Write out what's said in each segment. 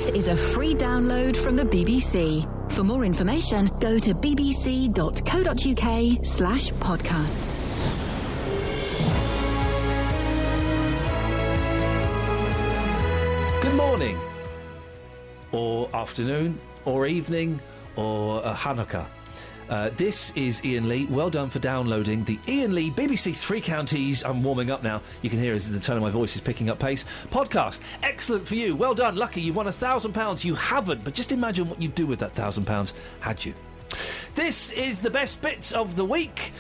This is a free download from the BBC. For more information, go to bbc.co.uk/podcasts. Good morning, or afternoon, or evening, or Hanukkah. This is Iain Lee. Well done for downloading the Iain Lee BBC Three Counties. I'm warming up now. You can hear as the tone of my voice is picking up pace. Podcast. Excellent for you. Well done. Lucky you've won £1,000. You haven't, but just imagine what you'd do with that £1,000 had you. This is the best bits of the week,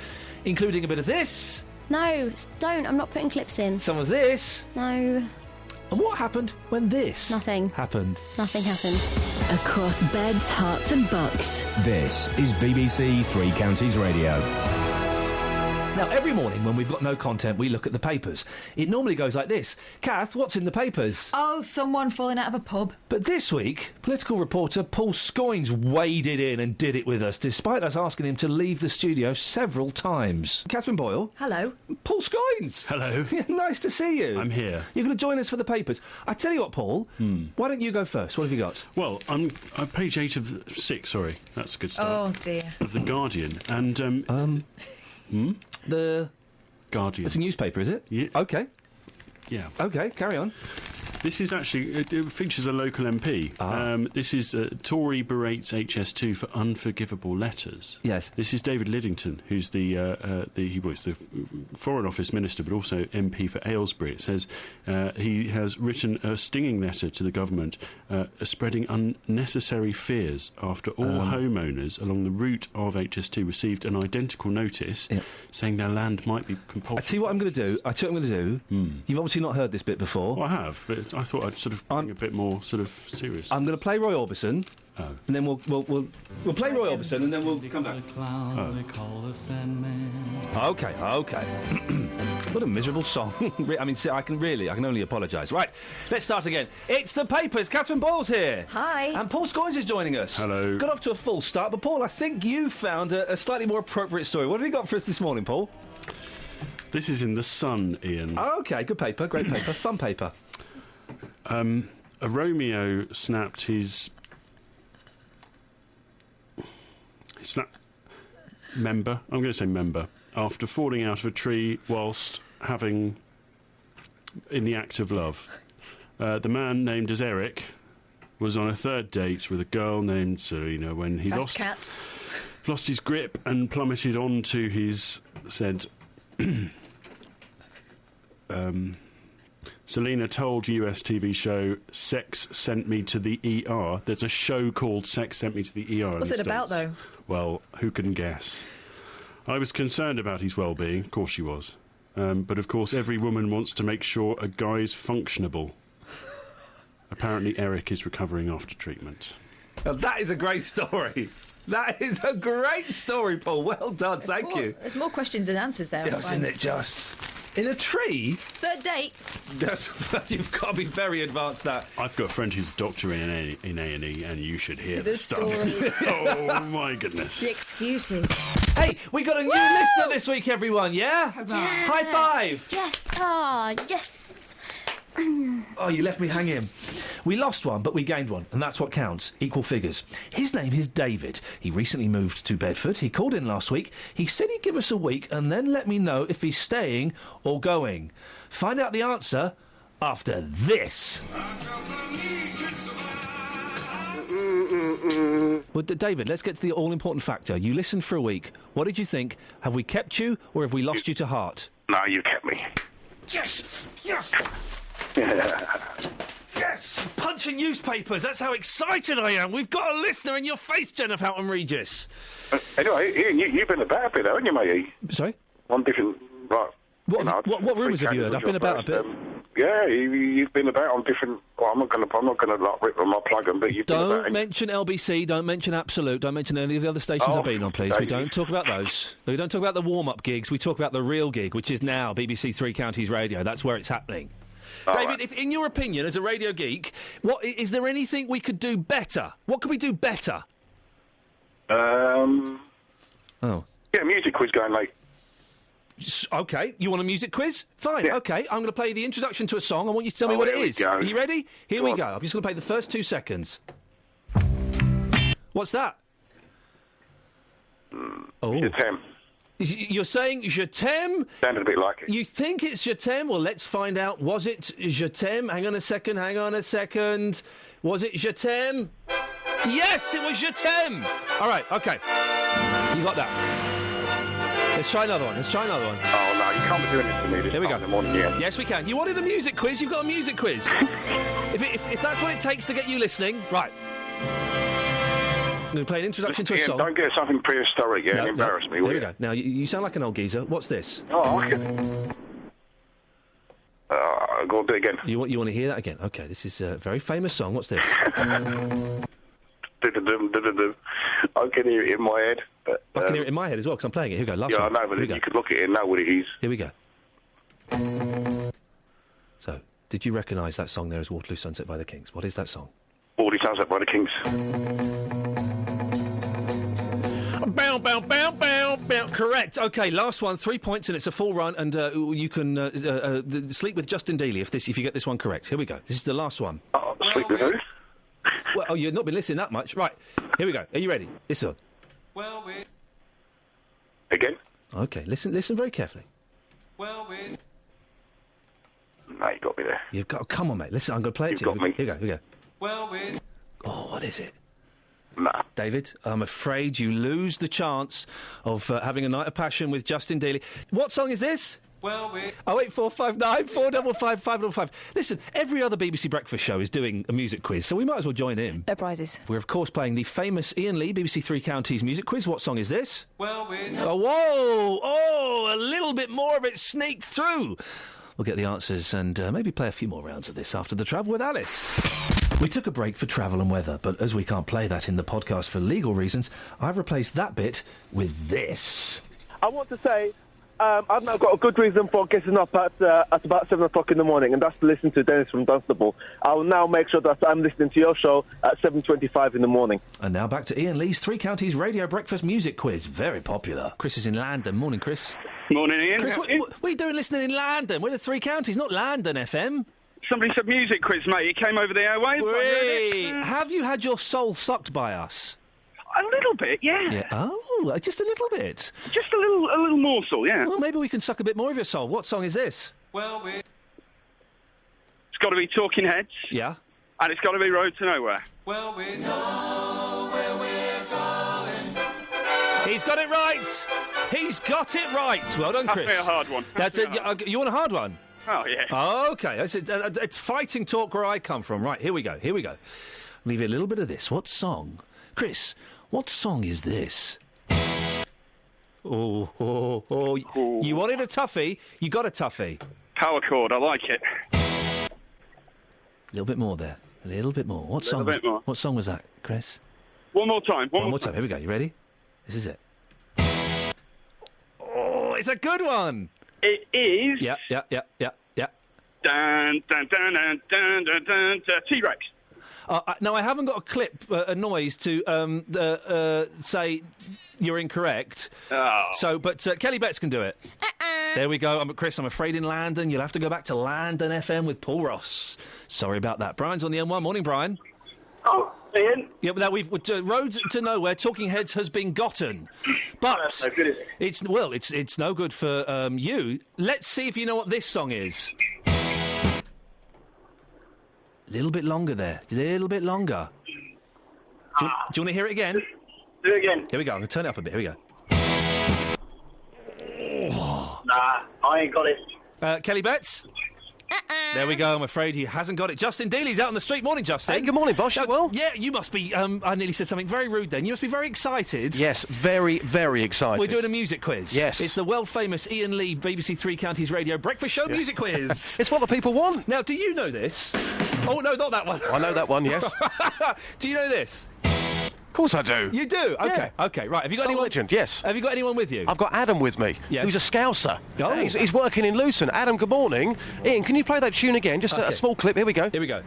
including a bit of this. No, don't. I'm not putting clips in. Some of this. No. And what happened when this Nothing happened? Nothing happened. Across beds, hearts and bucks. This is BBC Three Counties Radio. Now, every morning when we've got no content, we look at the papers. It normally goes like this. Kath, what's in the papers? Oh, someone falling out of a pub. But this week, political reporter Paul Scoins waded in and did it with us, despite us asking him to leave the studio several times. Catherine Boyle. Hello. Paul Scoins. Hello. Nice to see you. I'm here. You're going to join us for the papers. I tell you what, Paul, why don't you go first? What have you got? Well, I'm page 8 of 6, sorry. That's a good start. Oh, dear. Of The Guardian. And, The Guardian. It's a newspaper, is it? Yeah. OK. Yeah. OK, carry on. This is actually... It features a local MP. This is Tory berates HS2 for unforgivable letters. Yes. This is David Liddington, who's the Foreign Office Minister, but also MP for Aylesbury. It says he has written a stinging letter to the government spreading unnecessary fears after all homeowners along the route of HS2 received an identical notice saying their land might be compulsory. I tell you what I'm going to do. You've obviously not heard this bit before. Well, I have, but I thought I'd sort of bring a bit more sort of serious. I'm going to play Roy Orbison. And then we'll play Roy Orbison, and then we'll come back. OK. What a miserable song. I mean, I can only apologise. Right, let's start again. It's the papers. Catherine Boyle's here. Hi. And Paul Scoins is joining us. Hello. Got off to a full start, but Paul, I think you found a slightly more appropriate story. What have you got for us this morning, Paul? This is in The Sun, Ian. Oh, OK, good paper, great paper, fun paper. A Romeo snapped his... member, I'm going to say member, after falling out of a tree whilst having... in the act of love. The man, named as Eric, was on a third date with a girl named Serena when he lost his grip and plummeted onto his said... Selena told US TV show Sex Sent Me to the ER. There's a show called Sex Sent Me to the ER. What's it about, though? Well, who can guess? I was concerned about his well-being. Of course she was. But, of course, every woman wants to make sure a guy's functionable. Apparently, Eric is recovering after treatment. Now, that is a great story. That is a great story, Paul. Well done, thank you. There's more questions than answers there. Yes, isn't it just... In a tree? Third date. You've got to be very advanced, that. I've got a friend who's a doctor in A&E, and you should hear The the stuff. story. Oh, my goodness. The excuses. Hey, we got a new listener this week, everyone, yeah? Hurrah. High five! Yes. Ah, yes. Oh, you left me hanging. We lost one, but we gained one, and that's what counts. Equal figures. His name is David. He recently moved to Bedford. He called in last week. He said he'd give us a week and then let me know if he's staying or going. Find out the answer after this. Well, David, let's get to the all-important factor. You listened for a week. What did you think? Have we kept you, or have we lost you to heart? No, you kept me. Yes! Yes! Yes! Punching newspapers, that's how excited I am. We've got a listener in your face, Jennifer Houghton Regis. Anyway, Ian, you've been about a bit, haven't you, mate? Sorry? On different... Right, What rumours have you heard? I've been about a bit. Yeah, you've been about on different... Well, I'm not going to like rip them or plug them, but you've been about... Don't mention LBC, don't mention Absolute, don't mention any of the other stations I've been on, please. We don't talk about those. We don't talk about the warm-up gigs, we talk about the real gig, which is now BBC Three Counties Radio. That's where it's happening. David, if, in your opinion, as a radio geek, is there anything we could do better? What could we do better? Get a music quiz going, mate. OK, you want a music quiz? Fine, Yeah. OK. I'm going to play the introduction to a song. I want you to tell me what it here we is. go. Are you ready? Here Go we on. go. I'm just going to play the first 2 seconds. What's that? Oh. Je t'aime. You're saying Je t'aime? Sounded a bit like it. You think it's Je t'aime? Well, let's find out. Was it Je t'aime? Hang on a second. Was it Je t'aime? Yes, it was Je t'aime. All right, OK. You got that. Let's try another one. Oh, no, you can't be doing this to me this Here we time go. in the morning, yeah. Yes, we can. You wanted a music quiz? You've got a music quiz. if that's what it takes to get you listening, right. I'm going to play an introduction to a Ian, song. don't get something prehistoric, and embarrass me, will Here you? we go. Now, you sound like an old geezer. What's this? Oh, I can... go on, do it again. You want to hear that again? OK, this is a very famous song. What's this? I can hear it in my head. But, I can hear it in my head as well, because I'm playing it. Here we go, last Yeah, one. I know, but Here we you go. could look at it and know what it is. Here we go. So, did you recognise that song there as Waterloo Sunset by the Kings? What is that song? Already sounds like by the Kings. Bow, bow, bow, bow, bow. Correct. OK, last one. 3 points, and it's a full run, and you can sleep with Justin Dealey if you get this one correct. Here we go. This is the last one. Oh, sleep with who? Well, you've not been listening that much. Right, here we go. Are you ready? Listen. Again? OK, listen very carefully. No, you got me there. You've got... Come on, mate. Listen, I'm going to play it You've to you. got me. Here we go. Oh, what is it? Nah. David, I'm afraid you lose the chance of having a night of passion with Justin Dealey. What song is this? 08459 455 555. Listen, every other BBC Breakfast show is doing a music quiz, so we might as well join in. No prizes. We're, of course, playing the famous Ian Lee BBC Three Counties music quiz. What song is this? Oh, whoa! Oh, a little bit more of it sneaked through. We'll get the answers and maybe play a few more rounds of this after the travel with Alice. We took a break for travel and weather, but as we can't play that in the podcast for legal reasons, I've replaced that bit with this. I want to say, I've now got a good reason for getting up at about 7 o'clock in the morning, and that's to listen to Dennis from Dunstable. I will now make sure that I'm listening to your show at 7:25 in the morning. And now back to Ian Lee's Three Counties Radio Breakfast Music Quiz. Very popular. Chris is in London. Morning, Chris. Morning, Ian. Chris, what are you doing listening in London? We're the Three Counties, not London FM. Somebody said music quiz, mate. It came over the airwaves. I heard it. Have you had your soul sucked by us? A little bit, yeah. Yeah. Oh, just a little bit. Just a little morsel, yeah. Well, maybe we can suck a bit more of your soul. What song is this? It's got to be Talking Heads. Yeah. And it's got to be Road to Nowhere. He's got it right. He's got it right. Well done, Chris. That's a hard one. That's it. You want a hard one? Oh, yeah. Oh, OK. It's fighting talk where I come from. Right, here we go. Leave you a little bit of this. What song? Chris, what song is this? Oh. You wanted a toughie, you got a toughie. Power chord, I like it. A little bit more there. A little bit more. What song was that, Chris? One more time. One more time. Here we go. You ready? This is it. Oh, it's a good one. It is... Yeah. Dun, dun, dun, dun, dun, dun, dun, dun, T-Rex. No, I haven't got a clip, a noise to say you're incorrect. Oh. So, but Kelly Betts can do it. There we go. Chris, I'm afraid in London, you'll have to go back to London FM with Paul Ross. Sorry about that. Brian's on the M1. Morning, Brian. Oh, Ian. Yeah, but now we've Roads to Nowhere. Talking Heads has been gotten, but no good, is it? it's no good for you. Let's see if you know what this song is. A little bit longer there. A little bit longer. Do you want to hear it again? Do it again. Here we go. I'm going to turn it up a bit. Here we go. Nah, I ain't got it. Kelly Betts? There we go. I'm afraid he hasn't got it. Justin Dealey's out on the street. Morning, Justin. Hey, good morning, boss. You well? Yeah, you must be... I nearly said something very rude then. You must be very excited. Yes, very, very excited. We're doing a music quiz. Yes. It's the world-famous Ian Lee BBC Three Counties Radio Breakfast Show music quiz. It's what the people want. Now, do you know this? Oh, no, not that one. I know that one, yes. Do you know this? Of course I do. You do? OK, OK, right. Have you got anyone... Legend, yes. Have you got anyone with you? I've got Adam with me, who's a Scouser. Oh. He's working in Luton. Adam, good morning. Ian, can you play that tune again? Just a small clip. Here we go. Here we go.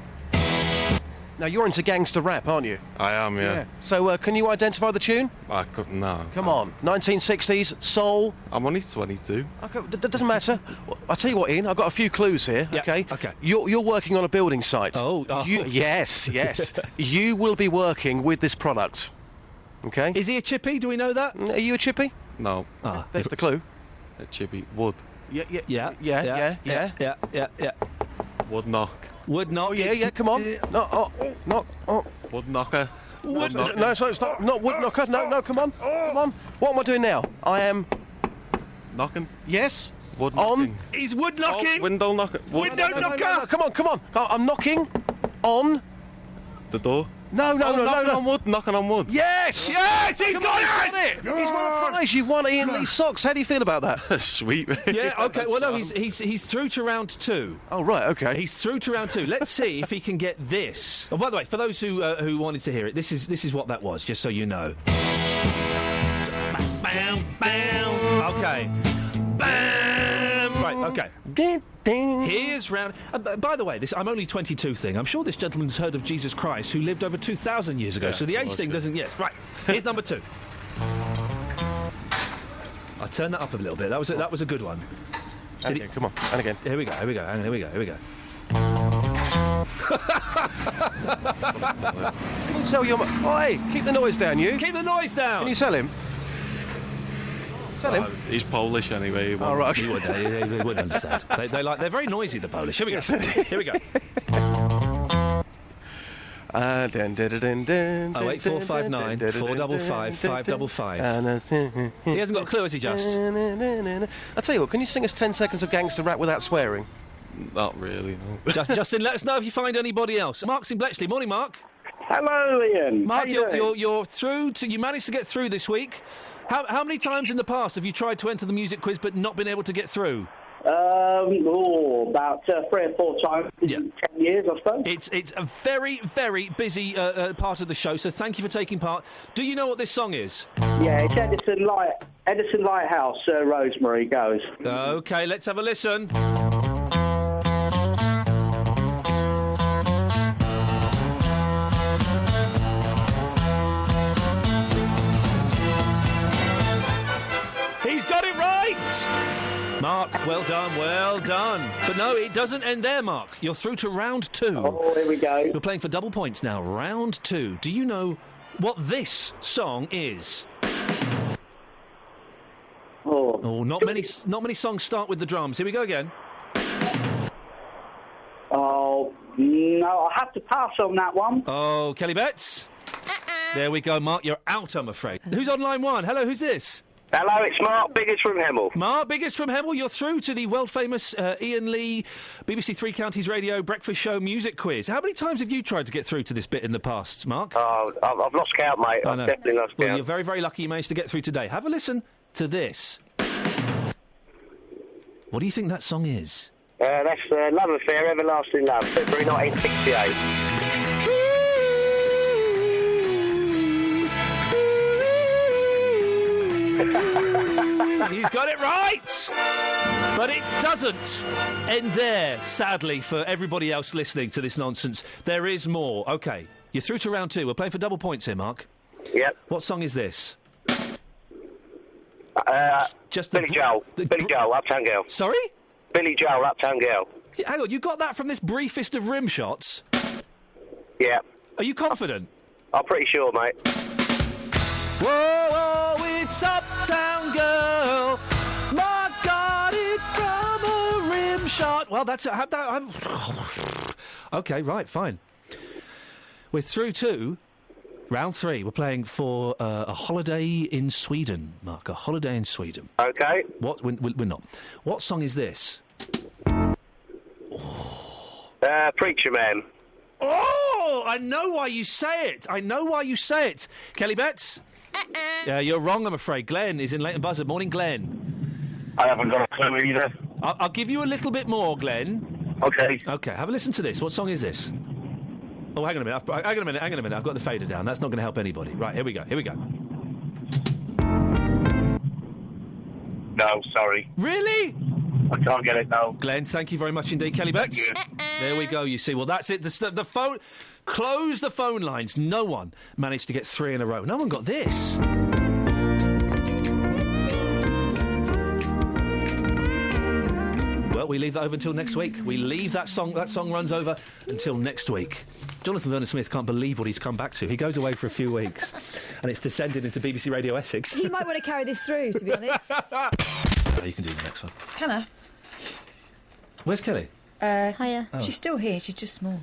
Now, you're into gangster rap, aren't you? I am, yeah. So, can you identify the tune? I couldn't, no. Come on. 1960s, soul. I'm only 22. Okay, that doesn't matter. I'll tell you what, Ian, I've got a few clues here, okay? Okay. You're working on a building site. Oh. Yes. You will be working with this product, okay? Is he a chippy? Do we know that? Are you a chippy? No. There's the clue. A chippy. Wood. Yeah. Wood knock. Wood knock. Oh, yeah, come on. Wood knocker. Wood knocker. No, sorry, it's not wood knocker. No, come on. Come on. What am I doing now? I am... Knocking. Yes. Wood knocking. He's wood knocking. Oh, window knocker. Window knocker. No, come on. I'm knocking on... The door. No. Knocking on wood. Knocking on wood. Yes! He's got it! He's won a prize. You've won Ian Lee socks. How do you feel about that? Sweet. Yeah, OK. Well, no, he's through to round 2. Oh, right, OK. He's through to round 2. Let's see if he can get this. Oh, by the way, for those who wanted to hear it, this is what that was, just so you know. Bam, bam. OK. Bam. Right, OK. Here's round... by the way, I'm only 22 thing. I'm sure this gentleman's heard of Jesus Christ, who lived over 2,000 years ago, so the age thing doesn't... Yes, right. Here's number 2. I'll turn that up a little bit. That was a good one. Come on, and again. Here we go. Can you sell your... Oi, keep the noise down, you. Keep the noise down. Can you sell him? He's Polish anyway. Oh, right. He would understand. They're very noisy, the Polish. Here we go. Here we go. 08459 455 555. He hasn't got a clue, has he, Just? I'll tell you what, can you sing us 10 seconds of gangster rap without swearing? Not really, no. Justin, let us know if you find anybody else. Mark's in Bletchley. Morning, Mark. Hello, Ian. Mark, you're through to... You managed to get through this week. How many times in the past have you tried to enter the music quiz but not been able to get through? About 3 or 4 times in 10 years, I suppose. It's a very, very busy part of the show, so thank you for taking part. Do you know what this song is? Yeah, it's Edison Lighthouse, Rosemary goes. OK, let's have a listen. He's got it right! Mark, well done. But no, it doesn't end there, Mark. You're through to round 2. Oh, here we go. You're playing for double points now. Round 2. Do you know what this song is? Oh, not many songs start with the drums. Here we go again. Oh, no, I have to pass on that one. Oh, Kelly Betts? There we go, Mark. You're out, I'm afraid. Who's on line 1? Hello, who's this? Hello, it's Mark Biggers from Hemel. Mark Biggers from Hemel, you're through to the world-famous Ian Lee BBC Three Counties Radio Breakfast Show music quiz. How many times have you tried to get through to this bit in the past, Mark? Oh, I've lost count, mate. I've definitely lost count. Well, you're very, very lucky you managed to get through today. Have a listen to this. What do you think that song is? That's Love Affair, Everlasting Love, February 1968. He's got it right! But it doesn't end there, sadly, for everybody else listening to this nonsense. There is more. OK, you're through to round 2. We're playing for double points here, Mark. Yep. What song is this? Billy Joel. Billy Joel, Uptown Girl. Sorry? Billy Joel, Uptown Girl. Hang on, you got that from this briefest of rim shots? Yeah. Are you confident? I'm pretty sure, mate. Whoa, it's Uptown Girl. My God, it from a rim shot. Well, that's OK, right, fine. We're through to round 3. We're playing for a holiday in Sweden, Mark. A holiday in Sweden. OK. What? We're not. What song is this? Preacher Man. Oh, I know why you say it. Kelly Betts? Yeah, you're wrong, I'm afraid. Glenn is in Leighton Buzzard. Morning, Glenn. I haven't got a clue either. I'll give you a little bit more, Glenn. OK. OK, have a listen to this. What song is this? Oh, hang on a minute. I've got the fader down. That's not going to help anybody. Right, here we go. No, sorry. Really? I can't get it, no. Glenn, thank you very much indeed. Kelly Betts? There we go, you see. Well, that's it. The phone... Close the phone lines. No one managed to get 3 in a row. No one got this. Well, we leave that over until next week. We leave that song runs over until next week. Jonathan Vernon-Smith can't believe what he's come back to. He goes away for a few weeks, and it's descended into BBC Radio Essex. He might want to carry this through, to be honest. You can do the next one. Can I? Where's Kelly? Hiya. She's still here, she's just small.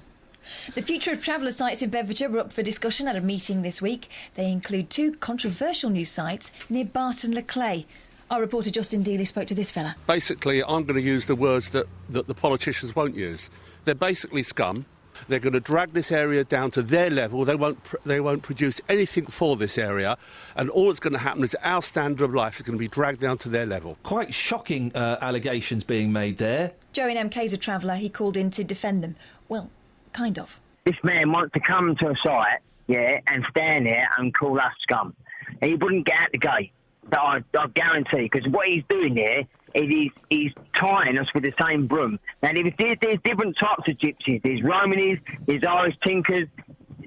The future of traveller sites in Bedfordshire were up for discussion at a meeting this week. They include 2 controversial new sites near Barton-le-Clay. Our reporter Justin Dealey spoke to this fella. Basically, I'm going to use the words that the politicians won't use. They're basically scum. They're going to drag this area down to their level. They won't produce anything for this area, and all that's going to happen is our standard of life is going to be dragged down to their level. Quite shocking allegations being made there. Joe in MK's a traveller. He called in to defend them. Well, kind of. This man wants to come to a site, and stand there and call us scum. And he wouldn't get out the gate. But I guarantee, because what he's doing there is he's tying us with the same broom. Now, there's different types of gypsies. There's Romanies, there's Irish tinkers.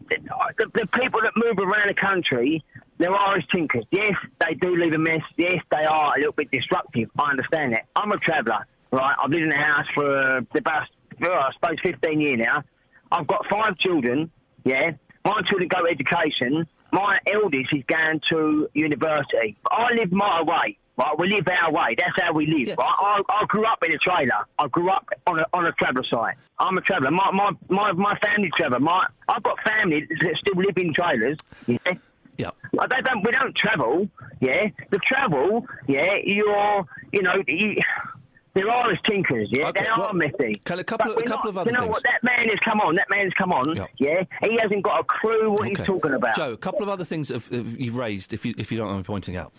The people that move around the country, they're Irish tinkers. Yes, they do leave a mess. Yes, they are a little bit disruptive. I understand that. I'm a traveller, right? I've lived in the house for about, I suppose, 15 years now. I've got 5 children, My children go to education. My eldest is going to university. I live my way, right? We live our way. That's how we live, right? I grew up in a trailer. I grew up on a traveller site. I'm a traveller. My family traveller. I've got family that still live in trailers, Yeah. We don't travel, The travel, they're Irish tinkers, Okay, they are messy. A couple of other things. You know what? That man has come on. He hasn't got a clue what he's talking about. Joe, a couple of other things you've raised, if you don't mind me pointing out.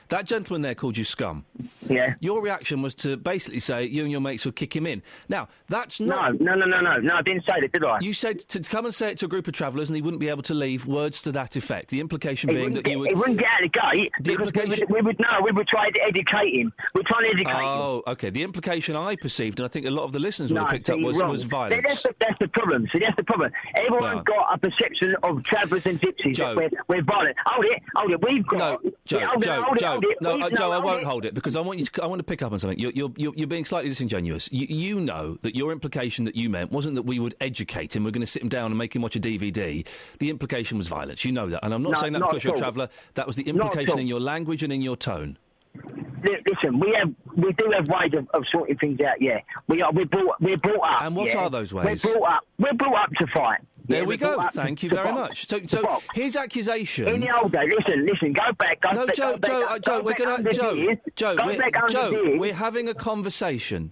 That gentleman there called you scum. Yeah. Your reaction was to basically say you and your mates would kick him in. Now, that's not... No, I didn't say that, did I? You said to come and say it to a group of travellers and he wouldn't be able to leave, words to that effect. The implication being that you would... He wouldn't get out of the gate because we would try to educate him. We're trying to educate him. Oh, OK. The implication I perceived, and I think a lot of the listeners would have picked up, was violence. That's the problem. See, that's the problem. Everyone's got a perception of travellers and gypsies that we're violent. Hold it. We've got... Joe, I won't hold it because I want to pick up on something. You're being slightly disingenuous. You know that your implication that you meant wasn't that we would educate him. We're going to sit him down and make him watch a DVD. The implication was violence. You know that, and I'm not saying that because you're a traveller. That was the implication in your language and in your tone. Listen, we do have ways of sorting things out. Yeah, we're brought up. And what are those ways? We're brought up to fight. There we go. Thank you very much. So his accusation. In the old days, listen. Go back. Joe, we're having a conversation.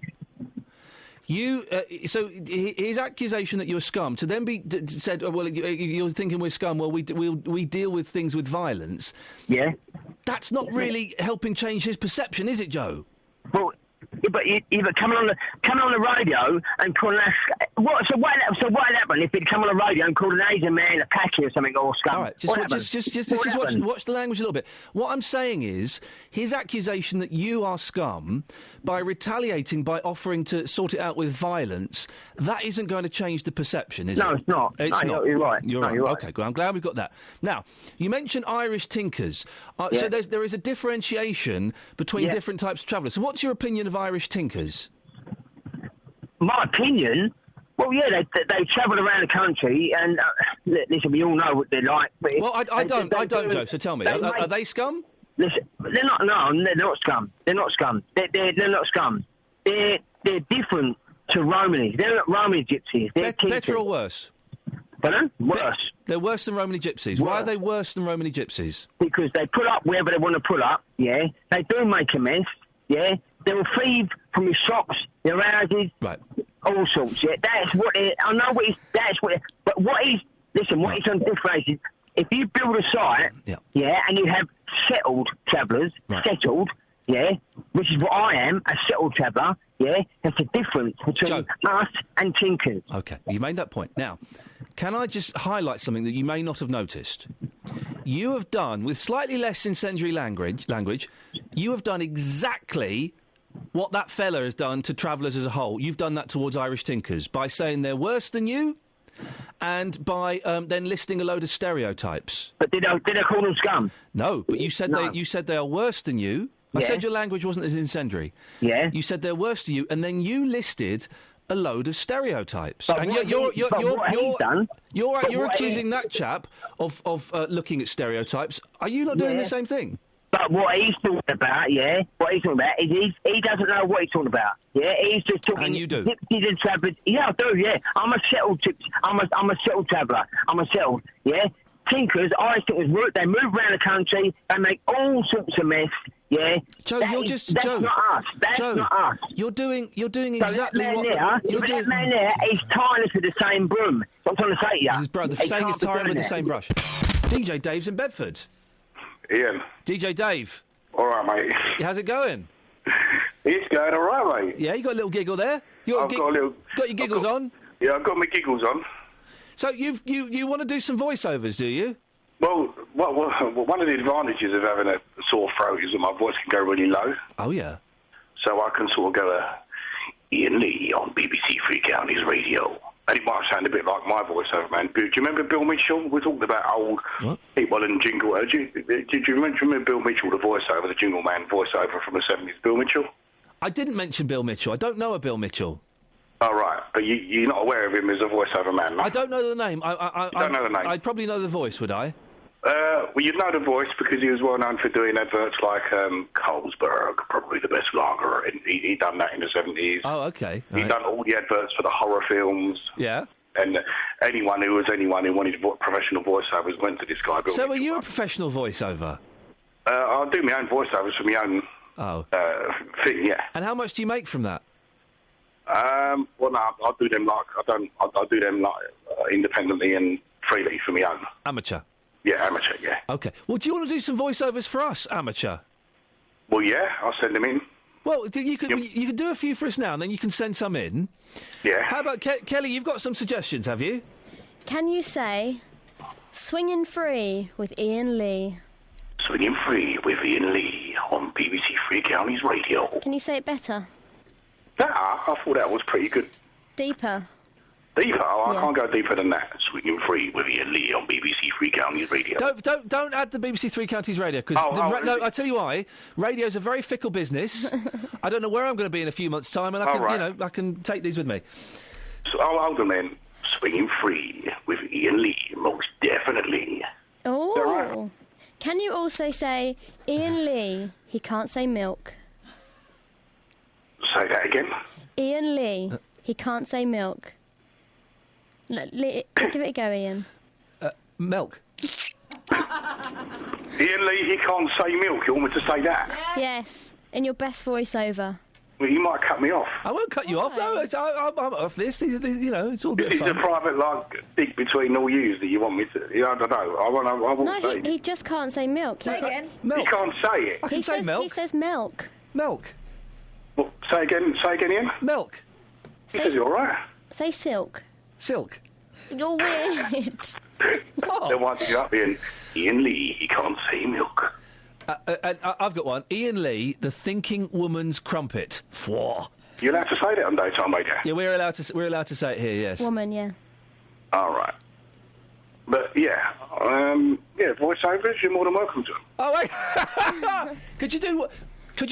So his accusation that you're scum to then be said, well, you're thinking we're scum. Well, we deal with things with violence. Yeah. That's not really helping change his perception, is it, Joe? Well. But either coming on the radio and calling us... So what happened if he'd come on the radio and called an Asian man a packy or something, or scum? All right, just watch the language a little bit. What I'm saying is, his accusation that you are scum, by retaliating, by offering to sort it out with violence, that isn't going to change the perception, is it? No, it's not. It's not. You're right. You're right. OK, good. I'm glad we've got that. Now, you mentioned Irish tinkers. So there is a differentiation between different types of travellers. So what's your opinion of Irish tinkers? My opinion? Well, yeah, they travel around the country, and listen, we all know what they're like. Well, I don't, Joe. So tell me, are they scum? Listen, they're not. No, they're not scum. They're not scum. They're not scum. They're different to Romanies. They're not Romani gypsies. They're better or worse? Pardon? Worse. They're worse than Romani gypsies. Why are they worse than Romani gypsies? Because they put up wherever they want to put up. Yeah, they do make a mess. Yeah. They will thieve from your shops, your houses, all sorts. Yeah, that's what. I know what. But what is? Listen, what is on difference is if you build a site, and you have settled travellers, which is what I am, a settled traveller. Yeah, there's a difference between us and tinkers. OK, you made that point. Now, can I just highlight something that you may not have noticed? You have done, with slightly less incendiary language, you have done exactly what that fella has done to travellers as a whole. You've done that towards Irish Tinkers by saying they're worse than you and by then listing a load of stereotypes. But did I call them scum? No, but you said they are worse than you. I Yeah. said your language wasn't as incendiary. Yeah. You said they're worse than you, and then you listed a load of stereotypes. But And what he's done- you're but what accusing that chap of looking at stereotypes. Are you not doing Yeah. the same thing? But what he's talking about, what he's talking about is he doesn't know what he's talking about. Yeah, he's just talking. And you do. Gypsies and travellers. Yeah, I do. Yeah, I'm a settled gypsy. I'm a settled traveller. I'm a settled. Yeah, Tinkers, Irish Tinkers, they move around the country. They make all sorts of mess. Yeah, Joe, that's Joe, not us. That's Joe, not us. You're doing So exactly that man what there, that man there is tying us with the same broom. That's what I'm trying to say to you. This is brother He saying can't he's be tiring doing with the that. same brush. DJ Dave's in Bedford. Ian. DJ Dave. All right, mate. How's it going? It's going all right, mate. Yeah, you got a little giggle there. Got your giggles on. Yeah, I've got my giggles on. So you want to do some voiceovers, do you? Well, one of the advantages of having a sore throat is that my voice can go really low. Oh, yeah. So I can sort of go, Ian Lee on BBC Three Counties Radio. And it might sound a bit like my voiceover, man. Do you remember Bill Mitchell? We talked about old people and jingle. Do you remember Bill Mitchell, the voiceover, the jingle man voiceover from the 70s? Bill Mitchell? I didn't mention Bill Mitchell. I don't know a Bill Mitchell. Oh, right. But you're not aware of him as a voiceover man, no? I don't know the name. You don't know the name? I'd probably know the voice, would I? Well, you'd know the voice because he was well known for doing adverts like Carlsberg, probably the best lager. He done that in the 70s. Oh, okay. He done all the adverts for the horror films. Yeah. And anyone who wanted professional voiceovers went to this guy. Bill So are you a professional voiceover? I'll do my own voiceovers for my own thing, yeah. And how much do you make from that? Well, no, I'll do them independently and freely for my own. Amateur? Yeah, amateur, yeah. Okay. Well, do you want to do some voiceovers for us, amateur? Well, yeah, I'll send them in. Well, you can do a few for us now, and then you can send some in. Yeah. How about Kelly? You've got some suggestions, have you? Can you say "Swinging Free" with Ian Lee? Swinging Free with Ian Lee on BBC Three Counties Radio. Can you say it better? I thought that was pretty good. Deeper. Deeper? Oh, Yeah. I can't go deeper than that. Swinging Free with Ian Lee on BBC Three Counties Radio. Don't add the BBC Three Counties Radio because no, I tell you why. Radio's a very fickle business. I don't know where I'm going to be in a few months' time, and I can take these with me. So I'll hold them in. Swinging Free with Ian Lee, most definitely. Oh. Can you also say Ian Lee? He can't say milk. Say that again. Ian Lee. He can't say milk. Give it a go, Ian. Milk. Ian Lee, he can't say milk. You want me to say that? Yes, in your best voiceover. Well, you might cut me off. I won't cut you off. No, I'm off this. It's all a bit of It's fun. a private dig between all yous that you want me to. I don't know. I won't No, say. he just can't say milk. Say again. He can't say it. I can say milk. He says milk. Milk. Well, say again, Ian. Milk. He says it all right. Say silk. Silk. You're weird. They'll wind you up, Ian. Ian Lee, he can't say milk. I've got one. Ian Lee, the thinking woman's crumpet. Fwah. You're allowed to say that on Daytime Radio? Yeah, we're allowed to say it here. Yes. Woman, yeah. All right. But yeah, voiceovers. You're more than welcome to them. Oh wait. Could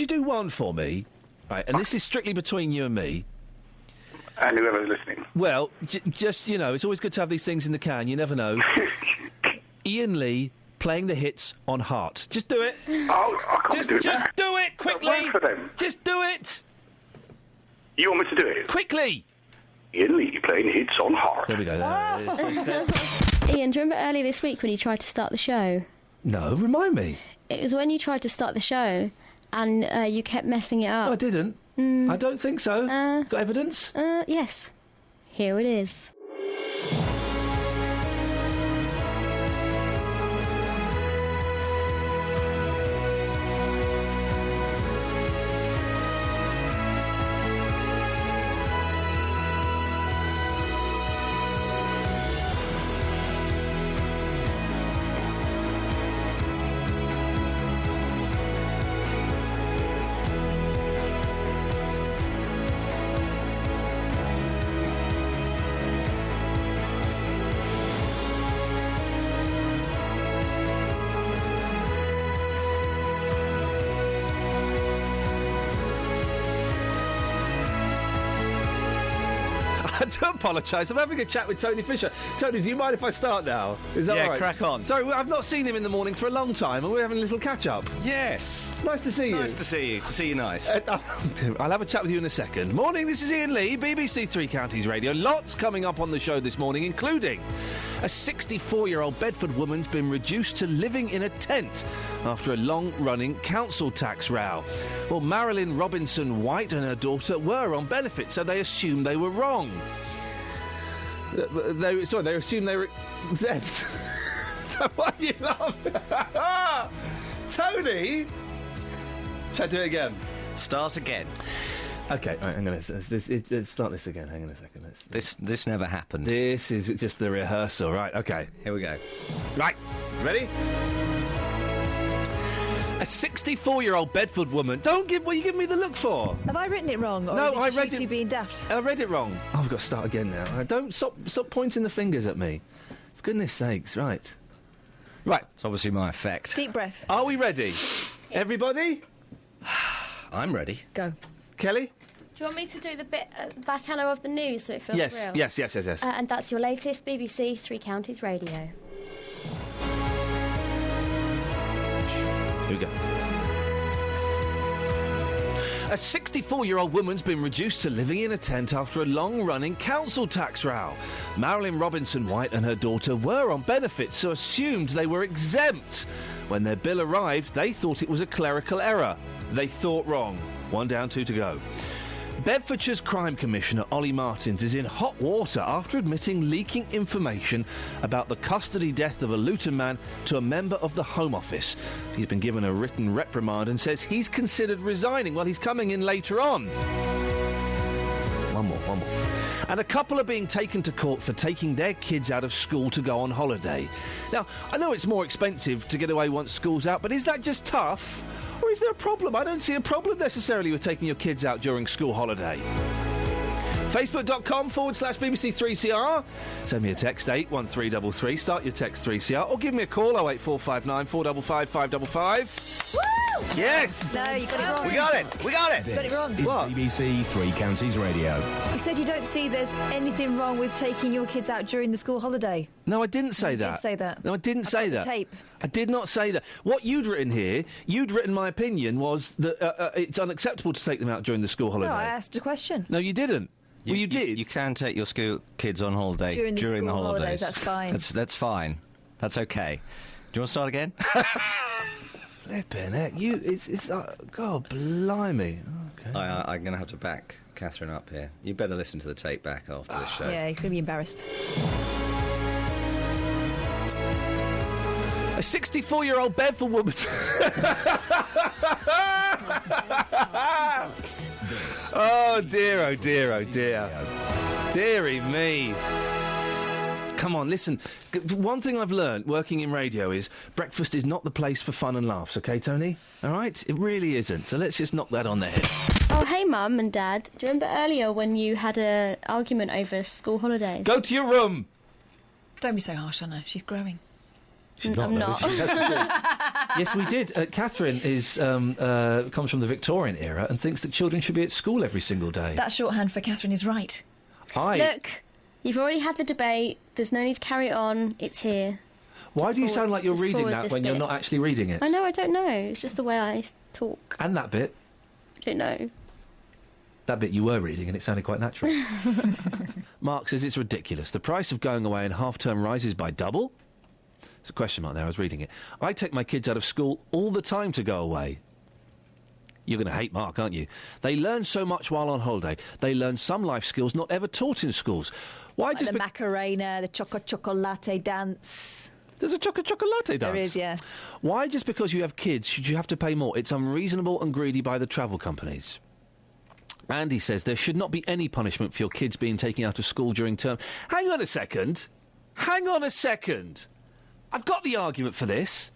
you do one for me? Right, and this is strictly between you and me. And whoever's listening. Well, just it's always good to have these things in the can. You never know. Ian Lee playing the hits on Heart. Just do it. Oh, I can't do that. Just do it quickly. Wait for them. Just do it. You want me to do it? Quickly. Ian Lee playing hits on Heart. There we go. Ian, do you remember earlier this week when you tried to start the show? No, remind me. It was when you tried to start the show and you kept messing it up. No, I didn't. I don't think so. Got evidence? Yes. Here it is. I do apologise. I'm having a chat with Tony Fisher. Tony, do you mind if I start now? Is that all right? Crack on. Sorry, I've not seen him in the morning for a long time, and we're having a little catch-up. Yes. Nice to see you. Nice to see you. To see you nice. I'll have a chat with you in a second. Morning, this is Iain Lee, BBC Three Counties Radio. Lots coming up on the show this morning, including a 64-year-old Bedford woman's been reduced to living in a tent after a long-running council tax row. Well, Marilyn Robinson-White and her daughter were on benefit, so they assumed they were wrong. They assumed they were exempt. Why are you laughing? Tony! Shall I do it again? Start again. OK, right, hang on. Let's start this again. Hang on a second. This never happened. This is just the rehearsal. Right, OK. Here we go. Right, ready? A 64-year-old Bedford woman. What are you giving me the look for? Have I written it wrong? Or No, is it I just read you it. two being daft? I read it wrong. Oh, I've got to start again now. Don't stop pointing the fingers at me. For goodness sakes, right. Right. It's obviously my effect. Deep breath. Are we ready? Everybody? I'm ready. Go. Kelly? Do you want me to do the bit at the back handover of the news so it feels Yes, real? yes. And that's your latest BBC Three Counties Radio. Here we go. A 64-year-old woman's been reduced to living in a tent after a long-running council tax row. Marilyn Robinson-White and her daughter were on benefits, so assumed they were exempt. When their bill arrived, they thought it was a clerical error. They thought wrong. 1 down, 2 to go. Bedfordshire's Crime Commissioner Olly Martins is in hot water after admitting leaking information about the custody death of a Luton man to a member of the Home Office. He's been given a written reprimand and says he's considered resigning. Well, he's coming in later on. One more. And a couple are being taken to court for taking their kids out of school to go on holiday. Now, I know it's more expensive to get away once school's out, but is that just tough? Or is there a problem? I don't see a problem necessarily with taking your kids out during school holiday. Facebook.com/BBC3CR. Send me a text, 81333. Start your text 3CR. Or give me a call, 08459 455 555. Woo! Yes! No, you got it wrong. We got it. This Got it wrong. is What? BBC Three Counties Radio. You said you don't see there's anything wrong with taking your kids out during the school holiday. No, I didn't say You that. did say that. No, I didn't I've say got that. the tape. I did not say that. What you'd written here, my opinion was that it's unacceptable to take them out during the school holiday. No, I asked a question. No, you didn't. Well, you did. You can take your school kids on holiday During the school holidays. holidays, that's fine. That's fine. That's okay. Do you want to start again? Flipping heck, it's God blimey. Okay. I'm going to have to back Catherine up here. You better listen to the tape back after this show. Yeah, he's going to be embarrassed. A 64-year-old Bedford woman. Oh dear. Deary me. Come on, listen. One thing I've learned working in radio is breakfast is not the place for fun and laughs, OK, Tony? All right? It really isn't. So let's just knock that on the head. Oh, hey, Mum and Dad. Do you remember earlier when you had an argument over school holidays? Go to your room. Don't be so harsh on her. She's growing. She's I'm though, not. is she? Yes, we did. Catherine comes from the Victorian era and thinks that children should be at school every single day. That shorthand for Catherine is right. Look, you've already had the debate. There's no need to carry it on. It's here. Why Just do you sound like you're just reading forward that this when you're bit. not actually reading it? I know, I don't know. It's just the way I talk. And that bit. I don't know. That bit you were reading and it sounded quite natural. Mark says it's ridiculous. The price of going away in half-term rises by double? There's a question mark there, I was reading it. I take my kids out of school all the time to go away. You're going to hate Mark, aren't you? They learn so much while on holiday. They learn some life skills not ever taught in schools. Why Like just... the Macarena, the choco-latte dance. There's a choco-latte dance? There is, yeah. Why, just because you have kids, should you have to pay more? It's unreasonable and greedy by the travel companies. Andy says there should not be any punishment for your kids being taken out of school during term. Hang on a second. I've got the argument for this.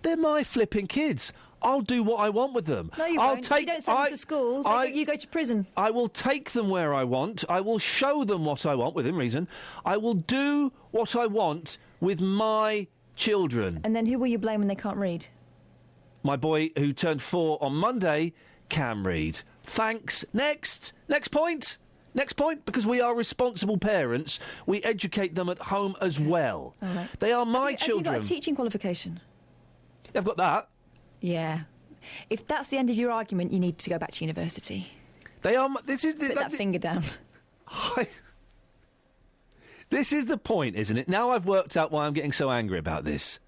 They're my flipping kids. I'll do what I want with them. No, you won't. You don't send them to school. You go to prison. I will take them where I want. I will show them what I want, within reason. I will do what I want with my children. And then who will you blame when they can't read? My boy, who turned 4 on Monday, can read. Thanks. Next point. Next point, because we are responsible parents, we educate them at home as well. All right. They are my children. Have you got a teaching qualification? I've got that. Yeah. If that's the end of your argument, you need to go back to university. They are... Put that finger down. This is the point, isn't it? Now I've worked out why I'm getting so angry about this.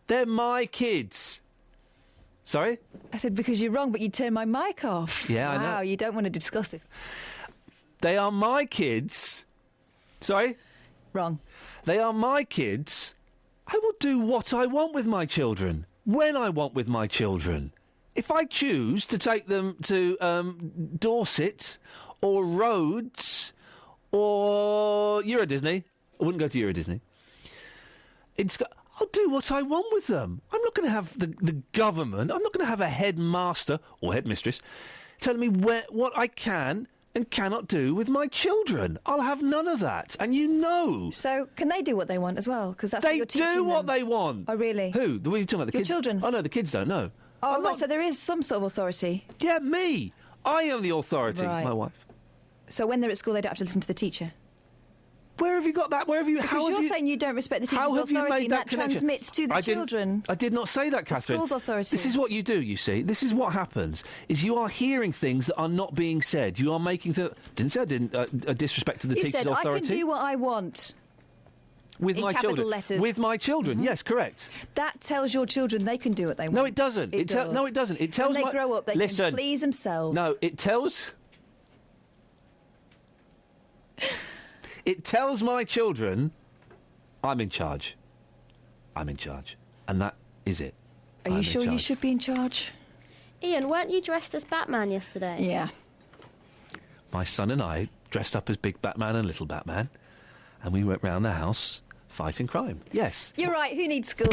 They're my kids. Sorry? I said because you're wrong, but you turned my mic off. Yeah, wow, I know. Wow, you don't want to discuss this. They are my kids. Sorry? Wrong. They are my kids. I will do what I want with my children, when I want with my children. If I choose to take them to Dorset or Rhodes or Euro Disney, I wouldn't go to Euro Disney. I'll do what I want with them. I'm not going to have the government, I'm not going to have a headmaster or headmistress telling me what I can and cannot do with my children. I'll have none of that, and you know. So, can they do what they want as well? Because that's what you're teaching them. They do what they want. Oh, really? Who? What are you talking about? The Your kids? children. Oh, no, the kids don't know. Oh, right, so there is some sort of authority. Yeah, me. I am the authority. Right. My wife. So when they're at school, they don't have to listen to the teacher? Where have you got that? Where have you... Because you're saying you don't respect the teacher's how have you authority, made and that connection? transmits to the children. I did not say that, Catherine. The school's authority. This is what you do, you see. This is what happens, is you are hearing things that are not being said. You are making... Didn't say I didn't disrespect to the teacher's authority. You said, I can do what I want. With in my capital children. letters. With my children, yes, correct. That tells your children they can do what they want. No, it doesn't. It does. No, it doesn't. It tells when they grow up, they Listen. can please themselves. No, it tells... It tells my children, I'm in charge. I'm in charge. And that is it. Are you sure you should be in charge? Ian, weren't you dressed as Batman yesterday? Yeah. My son and I dressed up as Big Batman and Little Batman, and we went round the house fighting crime. Yes. You're right, who needs school?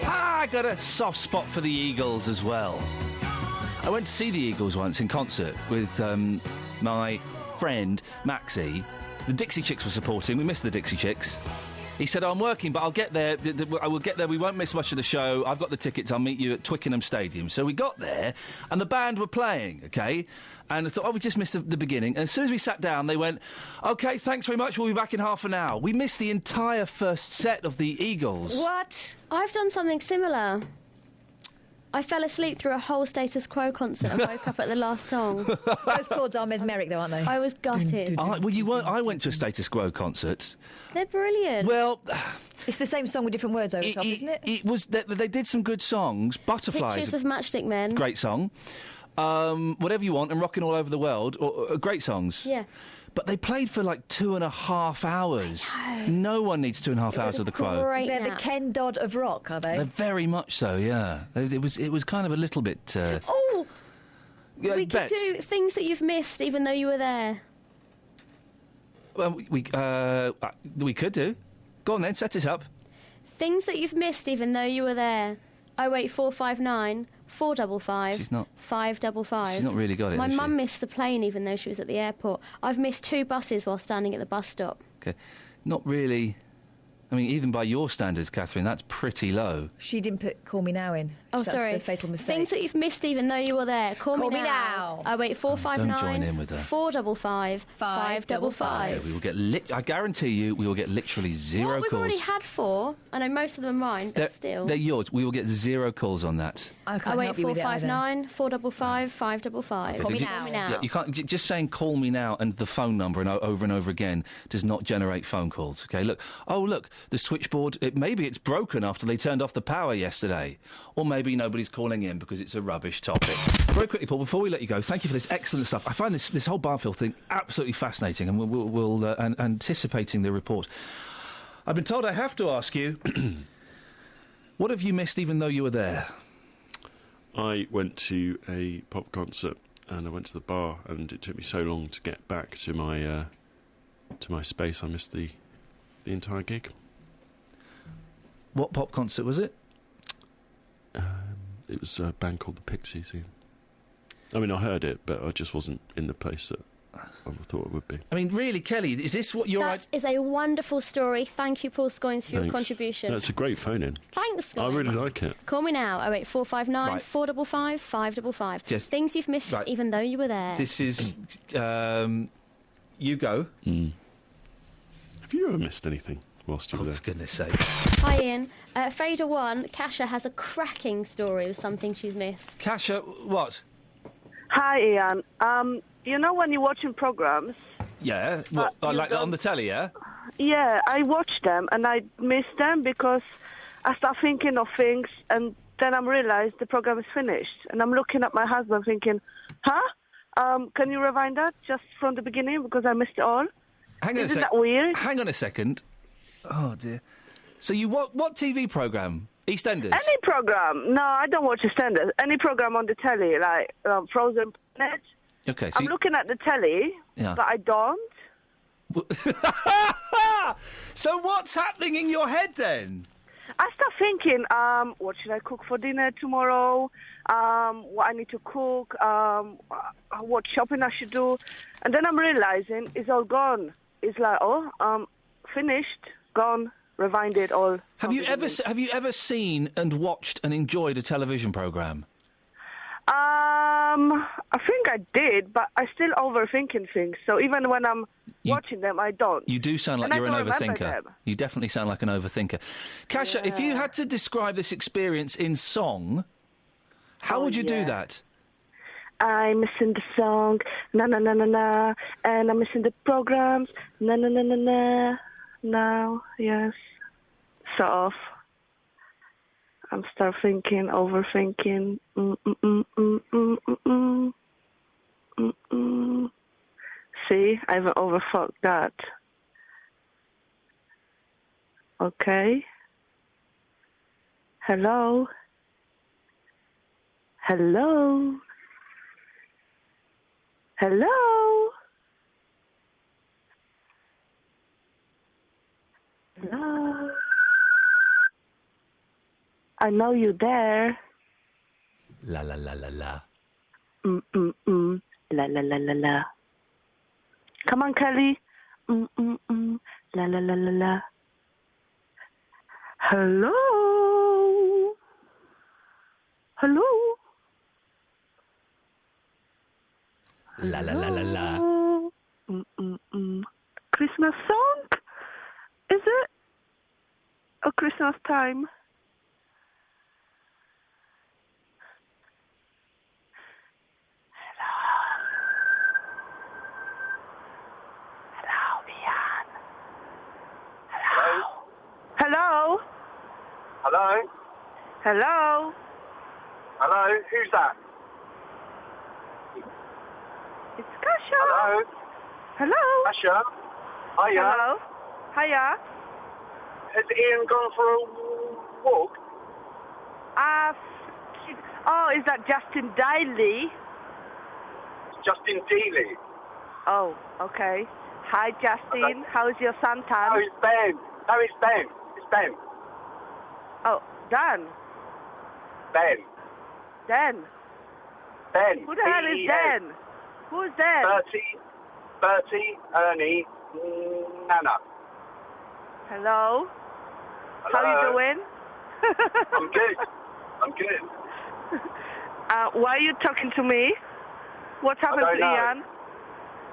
I got a soft spot for the Eagles as well. I went to see the Eagles once in concert with my friend Maxie. The Dixie Chicks were supporting. We missed the Dixie Chicks. He said, I'm working, but I'll get there. I will get there. We won't miss much of the show. I've got the tickets. I'll meet you at Twickenham Stadium. So we got there, and the band were playing, OK? And I thought, we just missed the beginning. And as soon as we sat down, they went, OK, thanks very much. We'll be back in half an hour. We missed the entire first set of the Eagles. What? I've done something similar. I fell asleep through a whole Status Quo concert and woke up at the last song. Those chords are mesmeric, though, aren't they? I was gutted. Well, you weren't. I went to a Status Quo concert. They're brilliant. Well, it's the same song with different words over top, isn't it? It was. They did some good songs. Butterflies. Pictures of Matchstick Men. Great song. Whatever You Want and Rockin' All Over the World. Great songs. Yeah. But they played for like 2.5 hours. No one needs 2.5 hours of the Quo. They're the Ken Dodd of rock, are they? They're very much so. Yeah. It was kind of a little bit. Oh, we could Bets. do things that you've missed, even though you were there. Well, we could do. Go on then, set it up. Things that you've missed, even though you were there. 08459 455 She's not. 555. She's not really got it. My has she? mum missed the plane, even though she was at the airport. I've missed 2 buses while standing at the bus stop. Okay, not really. I mean, even by your standards, Catherine, that's pretty low. She didn't put Call Me Now in. Oh, That's sorry. the fatal mistake. Things that you've missed, even though you were there. Call me now. 08459 Don't join in with her. 455 555. Okay, we will get. I guarantee you, we will get literally zero What? We've calls. already had 4. I know most of them are mine, but still. They're yours. We will get 0 calls on that. I can't help you with it either. 08459 455 555. Okay, Call me did now. Yeah, you can't just saying "call me now" and the phone number and over again does not generate phone calls. Okay, look. Oh, look, the switchboard. Maybe it's broken after they turned off the power yesterday, or maybe nobody's calling in because it's a rubbish topic. Very quickly, Paul, before we let you go, thank you for this excellent stuff. I find this whole Barnfield thing absolutely fascinating, and we'll anticipating the report. I've been told I have to ask you, what have you missed, even though you were there? I went to a pop concert and I went to the bar, and it took me so long to get back to my space. I missed the entire gig. What pop concert was it? It was a band called the Pixies. I mean, I heard it, but I just wasn't in the place that I thought it would be. I mean, really, Kelly, is this what you're... That is a wonderful story. Thank you, Paul Scoins, for your Thanks. contribution. That's a great phone-in. Thanks, I Scoins. really like it. Call me now, 08459 Right. 455 555. Yes. Things you've missed, Right. even though you were there. This is... you go. Have you ever missed anything whilst you were there? For goodness sakes. Hi, Ian. Fader 1, Kasha has a cracking story of something she's missed. Kasha, what? Hi, Ian. You know when you're watching programs? Yeah, what, you like that don't- on the telly, yeah? Yeah, I watch them and I miss them because I start thinking of things and then I realise the program is finished. And I'm looking at my husband thinking, can you rewind that just from the beginning because I missed it all? Hang on a Isn't sec. that weird? Hang on a second. Oh, dear. So you... What TV programme? EastEnders? Any program. No, I don't watch EastEnders. Any program on the telly, like Frozen Planet. Okay, so I'm looking at the telly, Yeah. but I don't. So what's happening in your head, then? I start thinking, what should I cook for dinner tomorrow? What I need to cook? What shopping I should do? And then I'm realizing it's all gone. It's like, finished, gone, rewinded, all. Have you ever seen and watched and enjoyed a television programme? I think I did, but I still overthinking things. So even when I'm watching them, I don't. You do sound like And I you're an don't remember overthinker. them. You definitely sound like an overthinker. Kasha, if you had to describe this experience in song, how would you do that? I'm missing the song, na na na na na, and I'm missing the programs, na na na na na. Now, yes, sort of. I'm start thinking, overthinking. See, I've overthought that. Okay. Hello. Hello. Hello. Hello. I know you're there. La la la la la. La la la la la. Come on, Kelly. La la la la la. Hello. Hello. La la la la la. Christmas song? Is it? A Christmas time? Hello? Hello? Hello? Hello? Who's that? It's Kasha. Hello? Hello? Kasha? Hiya. Hello? Hiya. Has Ian gone for a walk? Is that Justin Daly? Justin Dealey. Oh, okay. Hi, Justin. How's your suntan? No, it's Ben. No, it's Ben. It's Ben. Oh, Dan. Ben. Dan. Ben. Who the hell is B-E-N. Dan? Who's Dan? Bertie, Ernie, Nana. Hello? Hello. How you doing? I'm good. I'm good. Why are you talking to me? What's happened to don't know. Ian?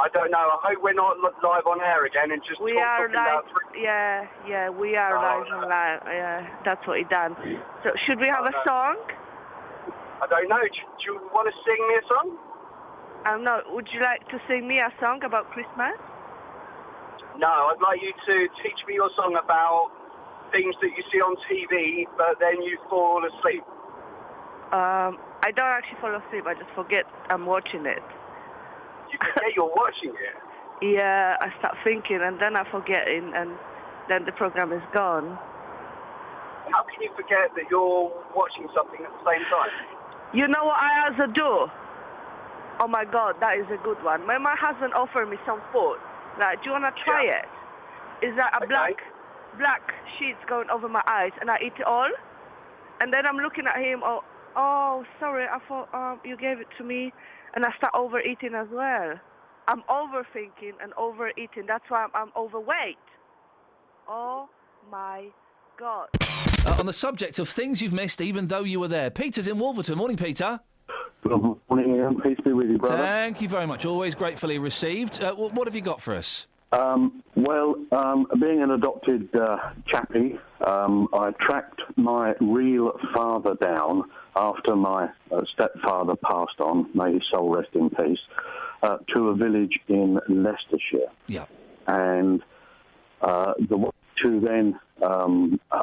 I don't know. I hope we're not live on air again and just We talking are live. about... Yeah, we are live on live. Yeah, that's what he done. So should we have a song? I don't know. Do you want to sing me a song? No. Would you like to sing me a song about Christmas? No, I'd like you to teach me your song about things that you see on TV, but then you fall asleep. I don't actually fall asleep. I just forget I'm watching it. You forget you're watching it? Yeah, I start thinking and then I forget it, and then the program is gone. How can you forget that you're watching something at the same time? You know what I also do? Oh my God, that is a good one. When my husband offered me some food, like, do you want to try it? Is that a black sheets going over my eyes, and I eat it all? And then I'm looking at him, oh, sorry, I thought you gave it to me, and I start overeating as well. I'm overthinking and overeating. That's why I'm overweight. Oh, my God. On the subject of things you've missed even though you were there, Peter's in Wolverton. Morning, Peter. Good morning, Ian. Peace be with you, brother. Thank you very much. Always gratefully received. What have you got for us? Being an adopted chappie, I tracked my real father down after my stepfather passed on, may his soul rest in peace, to a village in Leicestershire. Yeah. And the way to then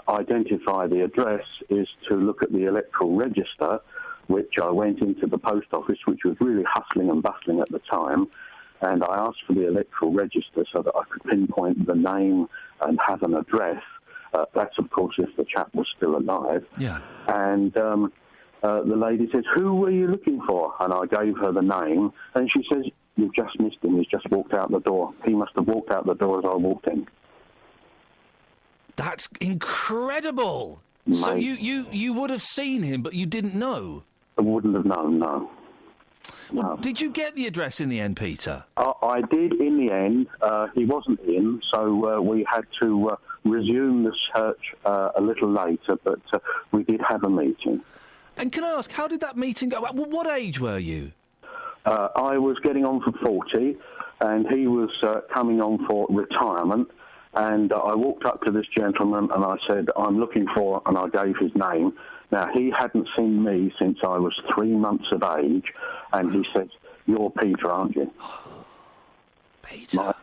identify the address is to look at the electoral register, which I went into the post office, which was really hustling and bustling at the time, and I asked for the electoral register so that I could pinpoint the name and have an address. That's, of course, if the chap was still alive. Yeah. And the lady says, "Who were you looking for?" And I gave her the name, and she says, "You've just missed him. He's just walked out the door. He must have walked out the door as I walked in." That's incredible. Mate. So you would have seen him, but you didn't know? I wouldn't have known, no. Well, did you get the address in the end, Peter? I did in the end. He wasn't in, so we had to resume the search a little later, but we did have a meeting. And can I ask, how did that meeting go? What age were you? I was getting on for 40, and he was coming on for retirement. And I walked up to this gentleman and I said, "I'm looking for," and I gave his name. Now, he hadn't seen me since I was 3 months of age, and he said, "You're Peter, aren't you?" Peter?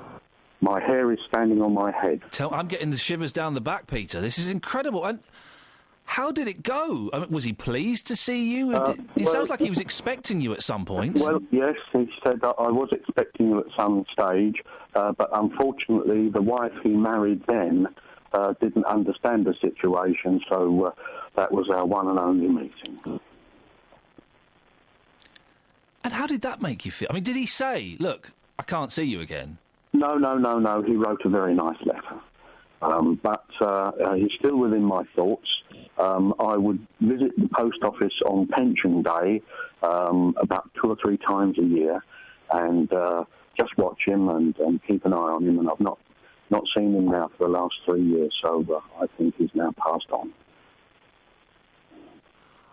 My hair is standing on my head. I'm getting the shivers down the back, Peter. This is incredible. And how did it go? I mean, was he pleased to see you? It sounds like he was expecting you at some point. Well, yes, he said that I was expecting you at some stage, but unfortunately the wife he married then didn't understand the situation, so that was our one and only meeting. And how did that make you feel? I mean, did he say, "Look, I can't see you again"? No. He wrote a very nice letter. But he's still within my thoughts. I would visit the post office on pension day about 2 or 3 times a year and just watch him and keep an eye on him. And I've not seen him now for the last 3 years, so I think he's now passed on.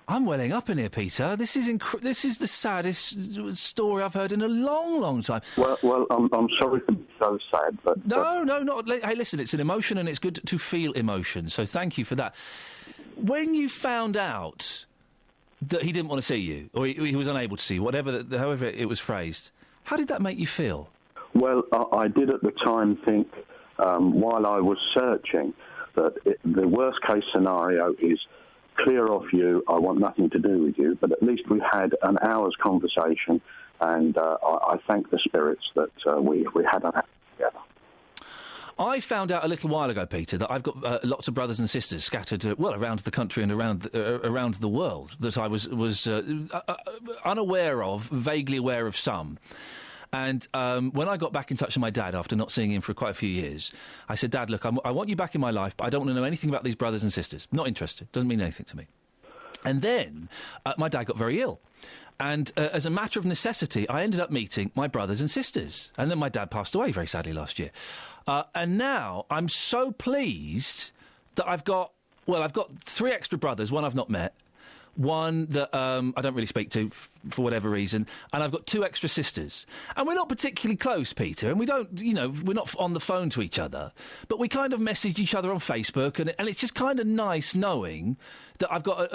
I'm welling up in here, Peter. This is the saddest story I've heard in a long, long time. Well, I'm sorry to be so sad, but... No, not... Hey, listen, it's an emotion and it's good to feel emotion, so thank you for that. When you found out that he didn't want to see you, or he was unable to see you, however it was phrased, how did that make you feel? Well, I did at the time think, while I was searching, that the worst-case scenario is... clear off you, I want nothing to do with you, but at least we had an hour's conversation, and I thank the spirits that we had an hour together. I found out a little while ago, Peter, that I've got lots of brothers and sisters scattered, around the country and around the world, that I was unaware of, vaguely aware of some. And when I got back in touch with my dad after not seeing him for quite a few years, I said, "Dad, look, I want you back in my life, but I don't want to know anything about these brothers and sisters. Not interested. Doesn't mean anything to me." And then my dad got very ill. And as a matter of necessity, I ended up meeting my brothers and sisters. And then my dad passed away very sadly last year. And now I'm so pleased that I've got 3 extra brothers, one I've not met, one that I don't really speak to for whatever reason, and I've got 2 extra sisters. And we're not particularly close, Peter, and we don't, we're not on the phone to each other, but we kind of message each other on Facebook, and it's just kind of nice knowing that I've got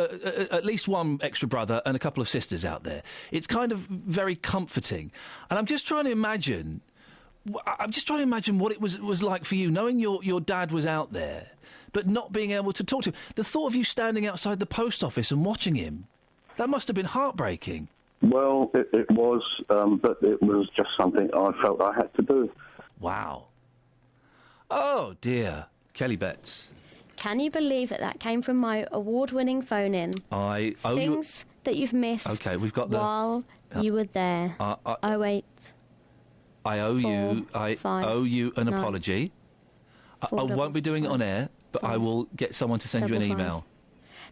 at least one extra brother and a couple of sisters out there. It's kind of very comforting. And I'm just trying to imagine what it was like for you, knowing your dad was out there, but not being able to talk to him. The thought of you standing outside the post office and watching him, that must have been heartbreaking. Well, it was, but it was just something I felt I had to do. Wow. Oh, dear. Kelly Betts. Can you believe that came from my award-winning phone-in? I owe you... Things that you've missed okay, we've got while you were there. 08. I owe you an apology. I won't be doing it on air, but I will get someone to send you an email.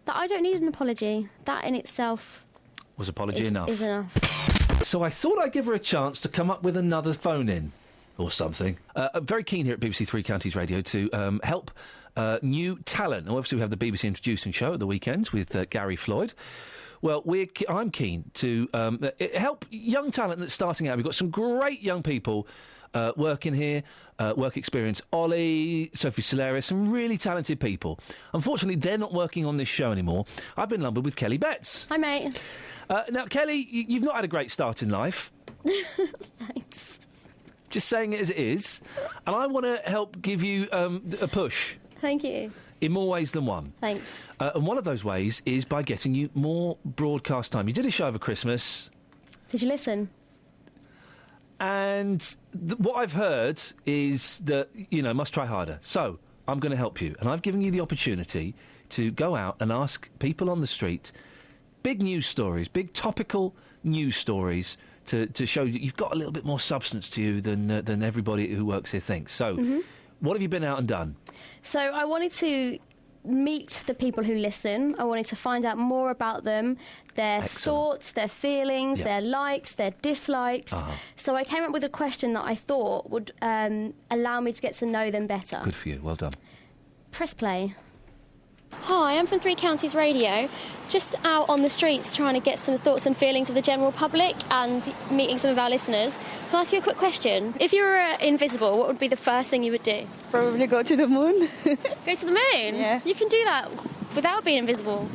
That I don't need an apology. That in itself was apology enough. Is enough. So I thought I'd give her a chance to come up with another phone-in. Or something. I'm very keen here at BBC Three Counties Radio to help new talent. Now, obviously, we have the BBC Introducing Show at the weekends with Gary Floyd. Well, I'm keen to help young talent that's starting out. We've got some great young people working here, work experience. Ollie, Sophie Solaris, some really talented people. Unfortunately, they're not working on this show anymore. I've been lumbered with Kelly Betts. Hi, mate. Now, Kelly, you've not had a great start in life. Thanks. Just saying it as it is. And I want to help give you a push. Thank you. In more ways than one. Thanks. And one of those ways is by getting you more broadcast time. You did a show over Christmas. Did you listen? And what I've heard is that, must try harder. So, I'm going to help you. And I've given you the opportunity to go out and ask people on the street big news stories, big topical news stories to show that you've got a little bit more substance to you than everybody who works here thinks. So, what have you been out and done? So I wanted to meet the people who listen. I wanted to find out more about them, their thoughts, their feelings, their likes, their dislikes. So I came up with a question that I thought would allow me to get to know them better. Good for you. Well done. Press play. Hi, I'm from Three Counties Radio. Just out on the streets trying to get some thoughts and feelings of the general public and meeting some of our listeners. Can I ask you a quick question? If you were invisible, what would be the first thing you would do? Probably go to the moon. Go to the moon? Yeah. You can do that without being invisible.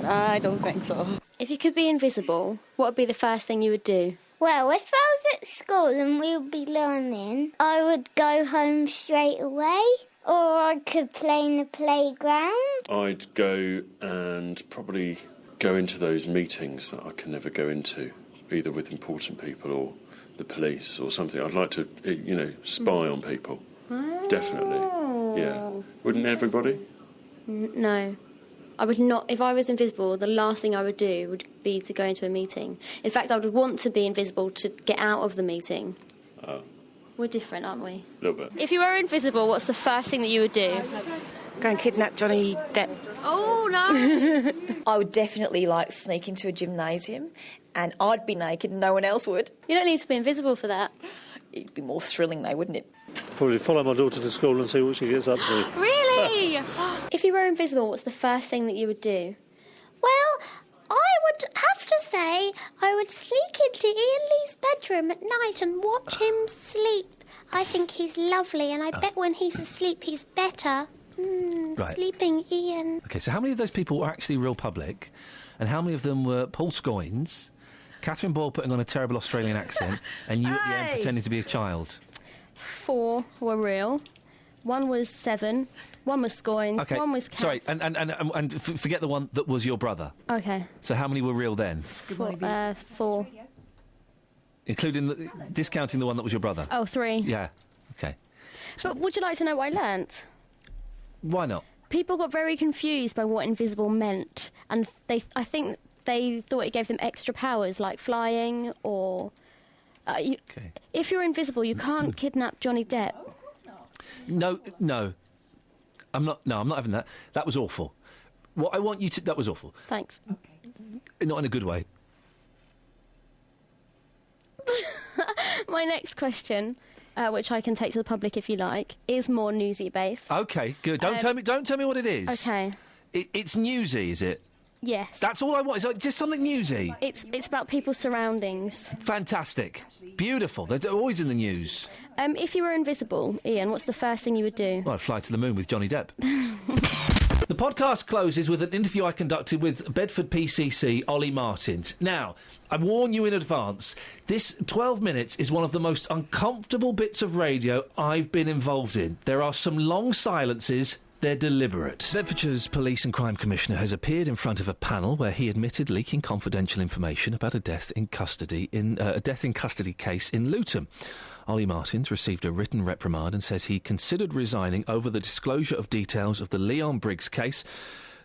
I don't think so. If you could be invisible, what would be the first thing you would do? Well, if I was at school and we would be learning, I would go home straight away. Or I could play in the playground. I'd go and probably go into those meetings that I can never go into, either with important people or the police or something. I'd like to, spy on people. Definitely. Yeah. Wouldn't everybody? No. I would not. If I was invisible, the last thing I would do would be to go into a meeting. In fact, I would want to be invisible to get out of the meeting. Oh. We're different, aren't we? A little bit. If you were invisible, what's the first thing that you would do? Go and kidnap Johnny Depp. Oh, no! I would definitely, sneak into a gymnasium, and I'd be naked and no one else would. You don't need to be invisible for that. It'd be more thrilling, though, wouldn't it? Probably follow my daughter to school and see what she gets up to. Really? If you were invisible, what's the first thing that you would do? Well, I would have to say I would sneak into Ian Lee's bedroom at night and watch him sleep. I think he's lovely, and I bet when he's asleep he's better. Right. Sleeping Ian. OK, so how many of those people were actually real public, and how many of them were Paul Scoins, Catherine Boyle putting on a terrible Australian accent, and you at the end pretending to be a child? 4 were real. 1 was 7. 1 was Scoins. Okay. 1 was Kath. Sorry, and forget the one that was your brother. OK. So how many were real then? 4. Including discounting the one that was your brother? Oh, 3. Yeah. OK. But would you like to know what I learnt? Why not? People got very confused by what invisible meant, and I think they thought it gave them extra powers, like flying, or... If you're invisible, you can't kidnap Johnny Depp. Of course not. No. I'm not having that. That was awful. What I want you to... That was awful. Thanks. Okay. Not in a good way. My next question, which I can take to the public if you like, is more newsy based. OK, good. Don't tell me what it is. OK. It's newsy, is it? Yes. That's all I want. It's just something newsy. It's about people's surroundings. Fantastic. Beautiful. They're always in the news. If you were invisible, Ian, what's the first thing you would do? Well, I'd fly to the moon with Johnny Depp. The podcast closes with an interview I conducted with Bedford PCC Olly Martins. Now, I warn you in advance, this 12 minutes is one of the most uncomfortable bits of radio I've been involved in. There are some long silences. They're deliberate. Bedfordshire's Police and Crime Commissioner has appeared in front of a panel where he admitted leaking confidential information about a death in custody case in Luton. Olly Martins received a written reprimand and says he considered resigning over the disclosure of details of the Leon Briggs case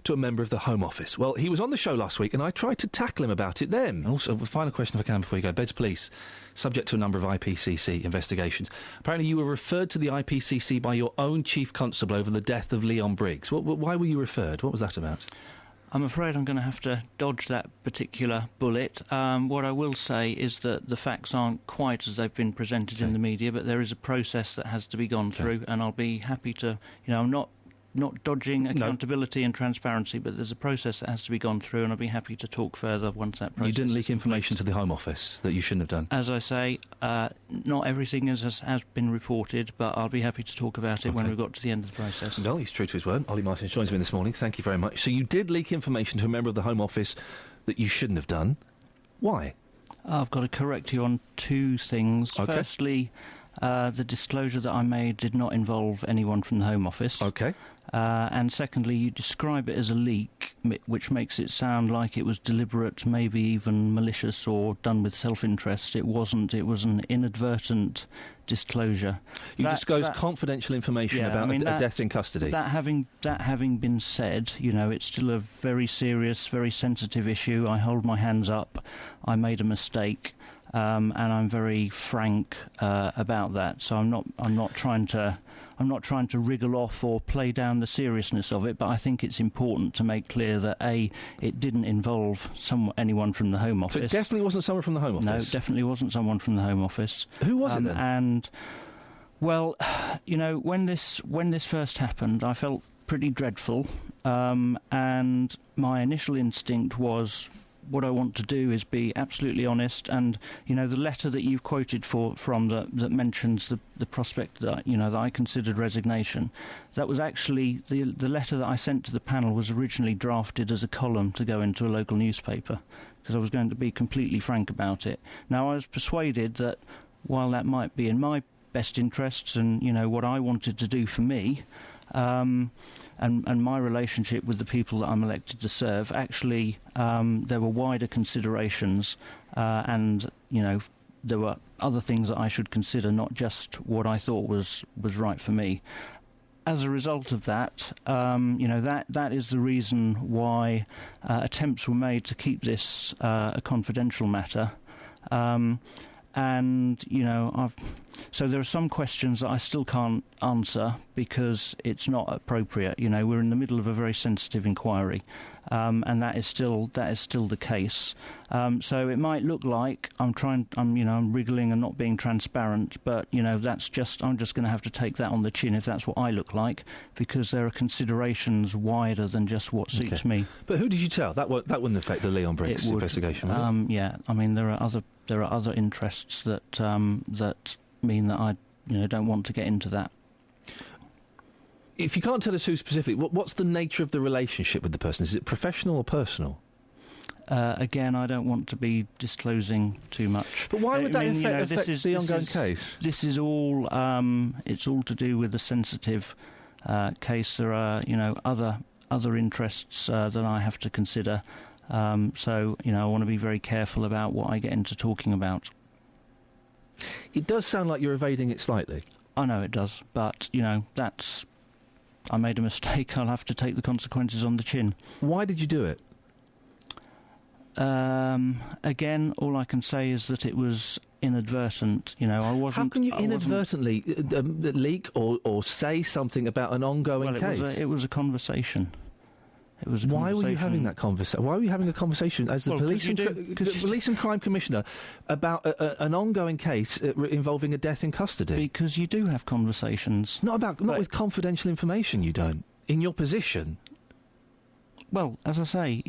to a member of the Home Office. Well, he was on the show last week and I tried to tackle him about it then. Also, final question if I can before you go. Beds Police, subject to a number of IPCC investigations. Apparently you were referred to the IPCC by your own Chief Constable over the death of Leon Briggs. Why were you referred? What was that about? I'm afraid I'm going to have to dodge that particular bullet. What I will say is that the facts aren't quite as they've been presented in the media, but there is a process that has to be gone through, and I'll be happy to, I'm not dodging accountability and transparency, but there's a process that has to be gone through, and I'll be happy to talk further once that process. You didn't leak information to the Home Office that you shouldn't have done? As I say, not everything has been reported, but I'll be happy to talk about it when we've got to the end of the process. Well, he's true to his word. Olly Martins joins me this morning. Thank you very much. So you did leak information to a member of the Home Office that you shouldn't have done. Why? I've got to correct you on two things. Okay. Firstly, the disclosure that I made did not involve anyone from the Home Office. Okay. And secondly, you describe it as a leak, which makes it sound like it was deliberate, maybe even malicious or done with self-interest. It wasn't. It was an inadvertent disclosure. You disclosed confidential information about a death in custody. That having been said, it's still a very serious, very sensitive issue. I hold my hands up. I made a mistake. And I'm very frank about that. So I'm not trying to wriggle off or play down the seriousness of it. But I think it's important to make clear that it didn't involve anyone from the Home Office. So it definitely wasn't someone from the Home Office. No, it definitely wasn't someone from the Home Office. Who was it then? And well, when this first happened, I felt pretty dreadful, and my initial instinct was, what I want to do is be absolutely honest, and the letter that you've quoted from that mentions the prospect that that I considered resignation, that was actually the letter that I sent to the panel was originally drafted as a column to go into a local newspaper, because I was going to be completely frank about it. Now I was persuaded that while that might be in my best interests and what I wanted to do for me, and my relationship with the people that I'm elected to serve, actually there were wider considerations, and there were other things that I should consider, not just what I thought was right for me. As a result of that, that is the reason why attempts were made to keep this a confidential matter. And, so there are some questions that I still can't answer because it's not appropriate. We're in the middle of a very sensitive inquiry, and that is still the case. So it might look like I'm wriggling and not being transparent, but, I'm just going to have to take that on the chin if that's what I look like, because there are considerations wider than just what suits me. But who did you tell? That wouldn't affect the Leon Briggs investigation, would it? Yeah, there are other interests that mean that I don't want to get into that. If you can't tell us who specifically, what's the nature of the relationship with the person? Is it professional or personal? Again, I don't want to be disclosing too much. But why would that affect the ongoing case? This is all it's all to do with a sensitive case. There are other interests that I have to consider. So I want to be very careful about what I get into talking about. It does sound like you're evading it slightly. I know it does, but I made a mistake. I'll have to take the consequences on the chin. Why did you do it? Again, all I can say is that it was inadvertent. I wasn't. How can you inadvertently leak or say something about an ongoing case? It was a conversation. Why were you having that conversation? Why were you having a conversation as the Police and Crime Commissioner about an ongoing case involving a death in custody? Because you do have conversations. Not with confidential information, you don't. In your position. Well, as I say,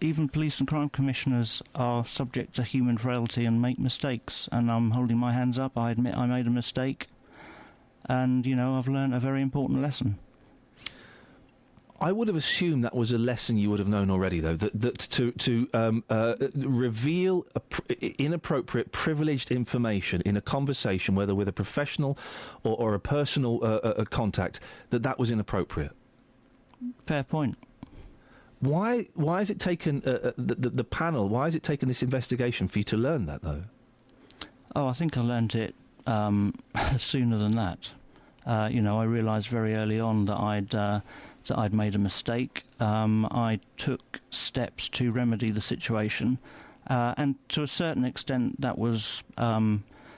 even Police and Crime Commissioners are subject to human frailty and make mistakes, and I'm holding my hands up. I admit I made a mistake, and, I've learned a very important lesson. I would have assumed that was a lesson you would have known already, though, that to reveal inappropriate, privileged information in a conversation, whether with a professional or a personal contact, that was inappropriate. Fair point. Why has it taken the panel? Why has it taken this investigation for you to learn that, though? Oh, I think I learned it sooner than that. I realised very early on that I'd made a mistake. I took steps to remedy the situation, and to a certain extent that was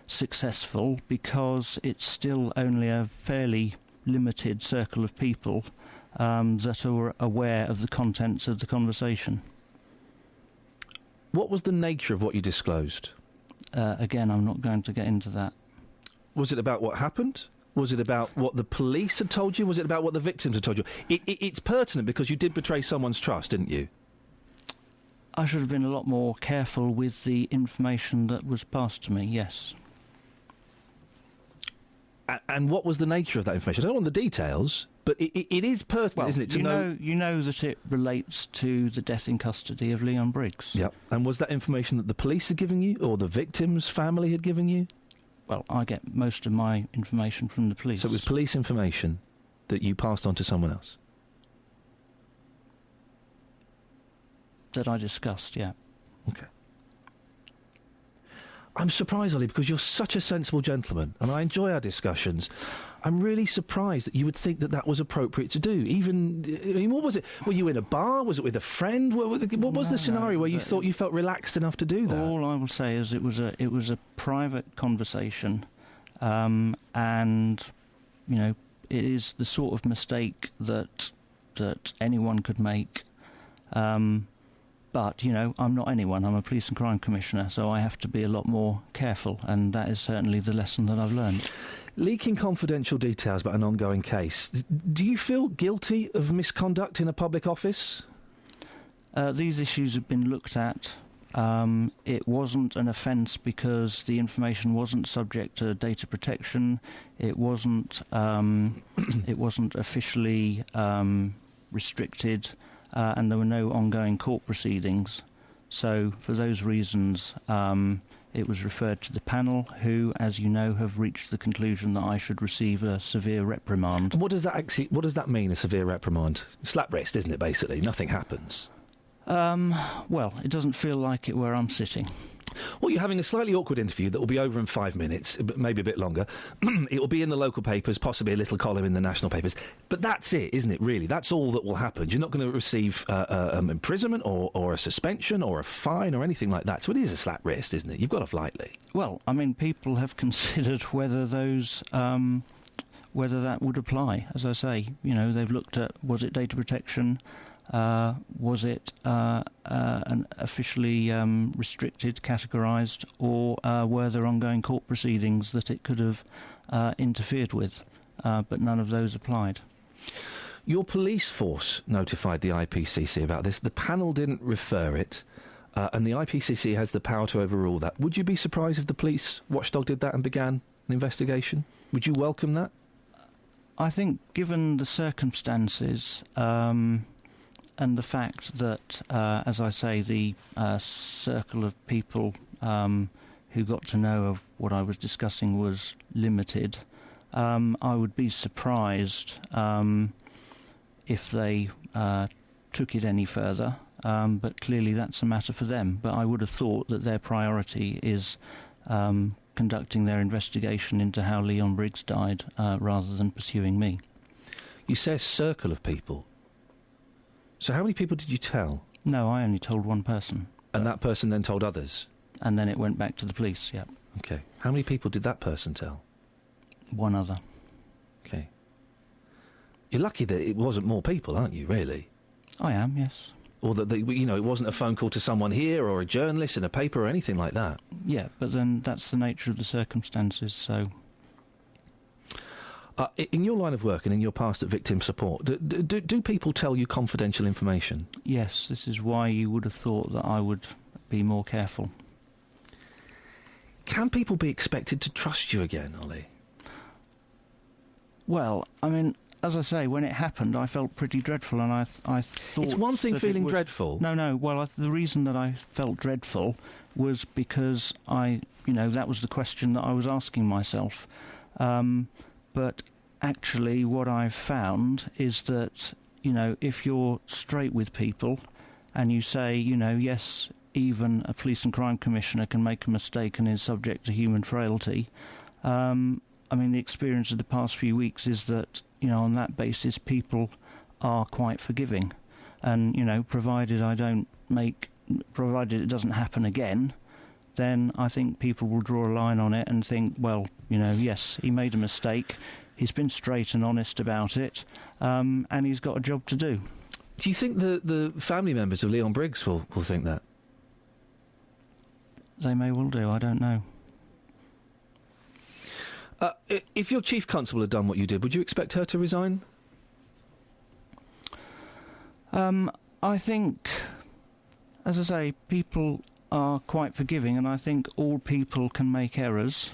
successful, because it's still only a fairly limited circle of people that are aware of the contents of the conversation. What was the nature of what you disclosed? Again, I'm not going to get into that. Was it about what happened? Was it about what the police had told you? Was it about what the victims had told you? It's pertinent because you did betray someone's trust, didn't you? I should have been a lot more careful with the information that was passed to me, yes. And what was the nature of that information? I don't want the details, but it is pertinent, isn't it, to know... You know that it relates to the death in custody of Leon Briggs. Yep. And was that information that the police had given you, or the victim's family had given you? Well, I get most of my information from the police. So it was police information that you passed on to someone else? That I discussed, yeah. OK. I'm surprised, Ollie, because you're such a sensible gentleman, and I enjoy our discussions. I'm really surprised that you would think that that was appropriate to do. Even, I mean, what was it? Were you in a bar? Was it with a friend? What was the scenario where you thought you felt relaxed enough to do that? All I will say is it was a private conversation, and you know, it is the sort of mistake that anyone could make. But, you know, I'm not anyone. I'm a police and crime commissioner, so I have to be a lot more careful, and that is certainly the lesson that I've learned. Leaking confidential details about an ongoing case. Do you feel guilty of misconduct in a public office? These issues have been looked at. It wasn't an offence because the information wasn't subject to data protection. It wasn't officially restricted. And there were no ongoing court proceedings. So, for those reasons, it was referred to the panel, who, as you know, have reached the conclusion that I should receive a severe reprimand. What does that mean, a severe reprimand? Slap wrist, isn't it, basically? Nothing happens. Well, it doesn't feel like it where I'm sitting. Well, you're having a slightly awkward interview that will be over in 5 minutes, but maybe a bit longer. It will be in the local papers, possibly a little column in the national papers. But that's it, isn't it, really? That's all that will happen. You're not going to receive imprisonment or a suspension or a fine or anything like that. So it is a slap wrist, isn't it? You've got off lightly. Well, I mean, people have considered whether those... whether that would apply. As I say, you know, they've looked at, was it data protection... was it an officially restricted, categorised, or were there ongoing court proceedings that it could have interfered with? But none of those applied. Your police force notified the IPCC about this. The panel didn't refer it, and the IPCC has the power to overrule that. Would you be surprised if the police watchdog did that and began an investigation? Would you welcome that? I think, given the circumstances... and the fact that, as I say, the circle of people who got to know of what I was discussing was limited, I would be surprised if they took it any further. But clearly that's a matter for them. But I would have thought that their priority is conducting their investigation into how Leon Briggs died rather than pursuing me. You say a circle of people. So how many people did you tell? No, I only told one person. And that person then told others? And then it went back to the police, yep. OK. How many people did that person tell? One other. OK. You're lucky that it wasn't more people, aren't you, really? I am, yes. Or that, you know, it wasn't a phone call to someone here or a journalist in a paper or anything like that? Yeah, but then that's the nature of the circumstances, so... in your line of work and in your past at victim support, do people tell you confidential information? Yes, this is why you would have thought that I would be more careful. Can people be expected to trust you again, Ollie? Well, I mean, as I say, when it happened, I felt pretty dreadful, and I thought... It's one thing feeling dreadful. No, well, the reason that I felt dreadful was because that was the question that I was asking myself. But actually what I've found is that, you know, if you're straight with people and you say, you know, yes, even a police and crime commissioner can make a mistake and is subject to human frailty, I mean, the experience of the past few weeks is that, you know, on that basis, people are quite forgiving. And, you know, provided it doesn't happen again, then I think people will draw a line on it and think, well, you know, yes, he made a mistake. He's been straight and honest about it, and he's got a job to do. Do you think the family members of Leon Briggs will think that? They may well do, I don't know. If your chief constable had done what you did, would you expect her to resign? I think, as I say, people are quite forgiving, and I think all people can make errors.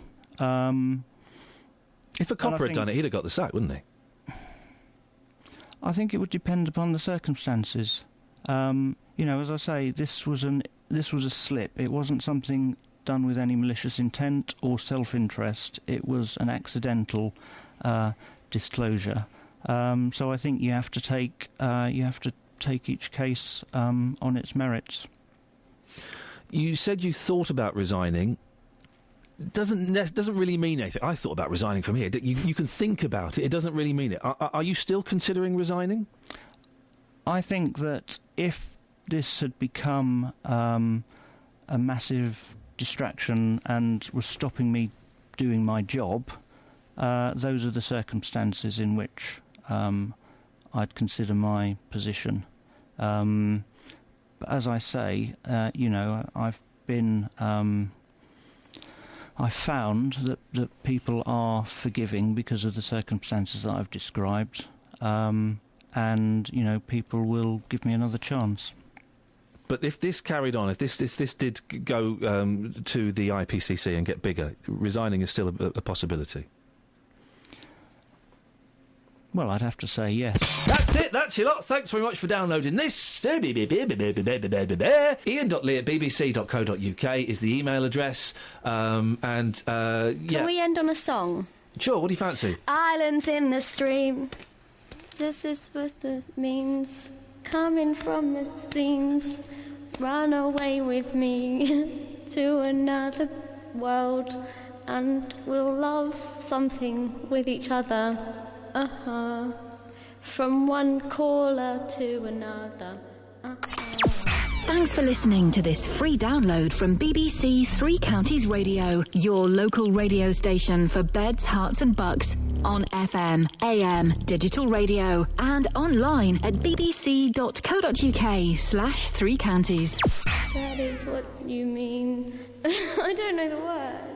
If a copper had done it, he'd have got the sack, wouldn't he? I think it would depend upon the circumstances. As I say, this was a slip. It wasn't something done with any malicious intent or self-interest. It was an accidental disclosure. So I think you have to take each case on its merits. You said you thought about resigning. Doesn't really mean anything. I thought about resigning from here. You can think about it. It doesn't really mean it. Are you still considering resigning? I think that if this had become a massive distraction and was stopping me doing my job, those are the circumstances in which I'd consider my position. But as I say, I've found that people are forgiving because of the circumstances that I've described, and people will give me another chance. But if this carried on, if this did go to the IPCC and get bigger, resigning is still a possibility. Well, I'd have to say yes. That's it, that's your lot. Thanks very much for downloading this. iain.lee@bbc.co.uk is the email address. Can we end on a song? Sure, what do you fancy? Islands in the stream. This is what it means. Coming from the themes. Run away with me to another world, and we'll love something with each other. From one caller to another. Thanks for listening to this free download from BBC Three Counties Radio, your local radio station for beds, hearts and bucks, on FM, AM, digital radio, and online at bbc.co.uk/3counties. That is what you mean. I don't know the word.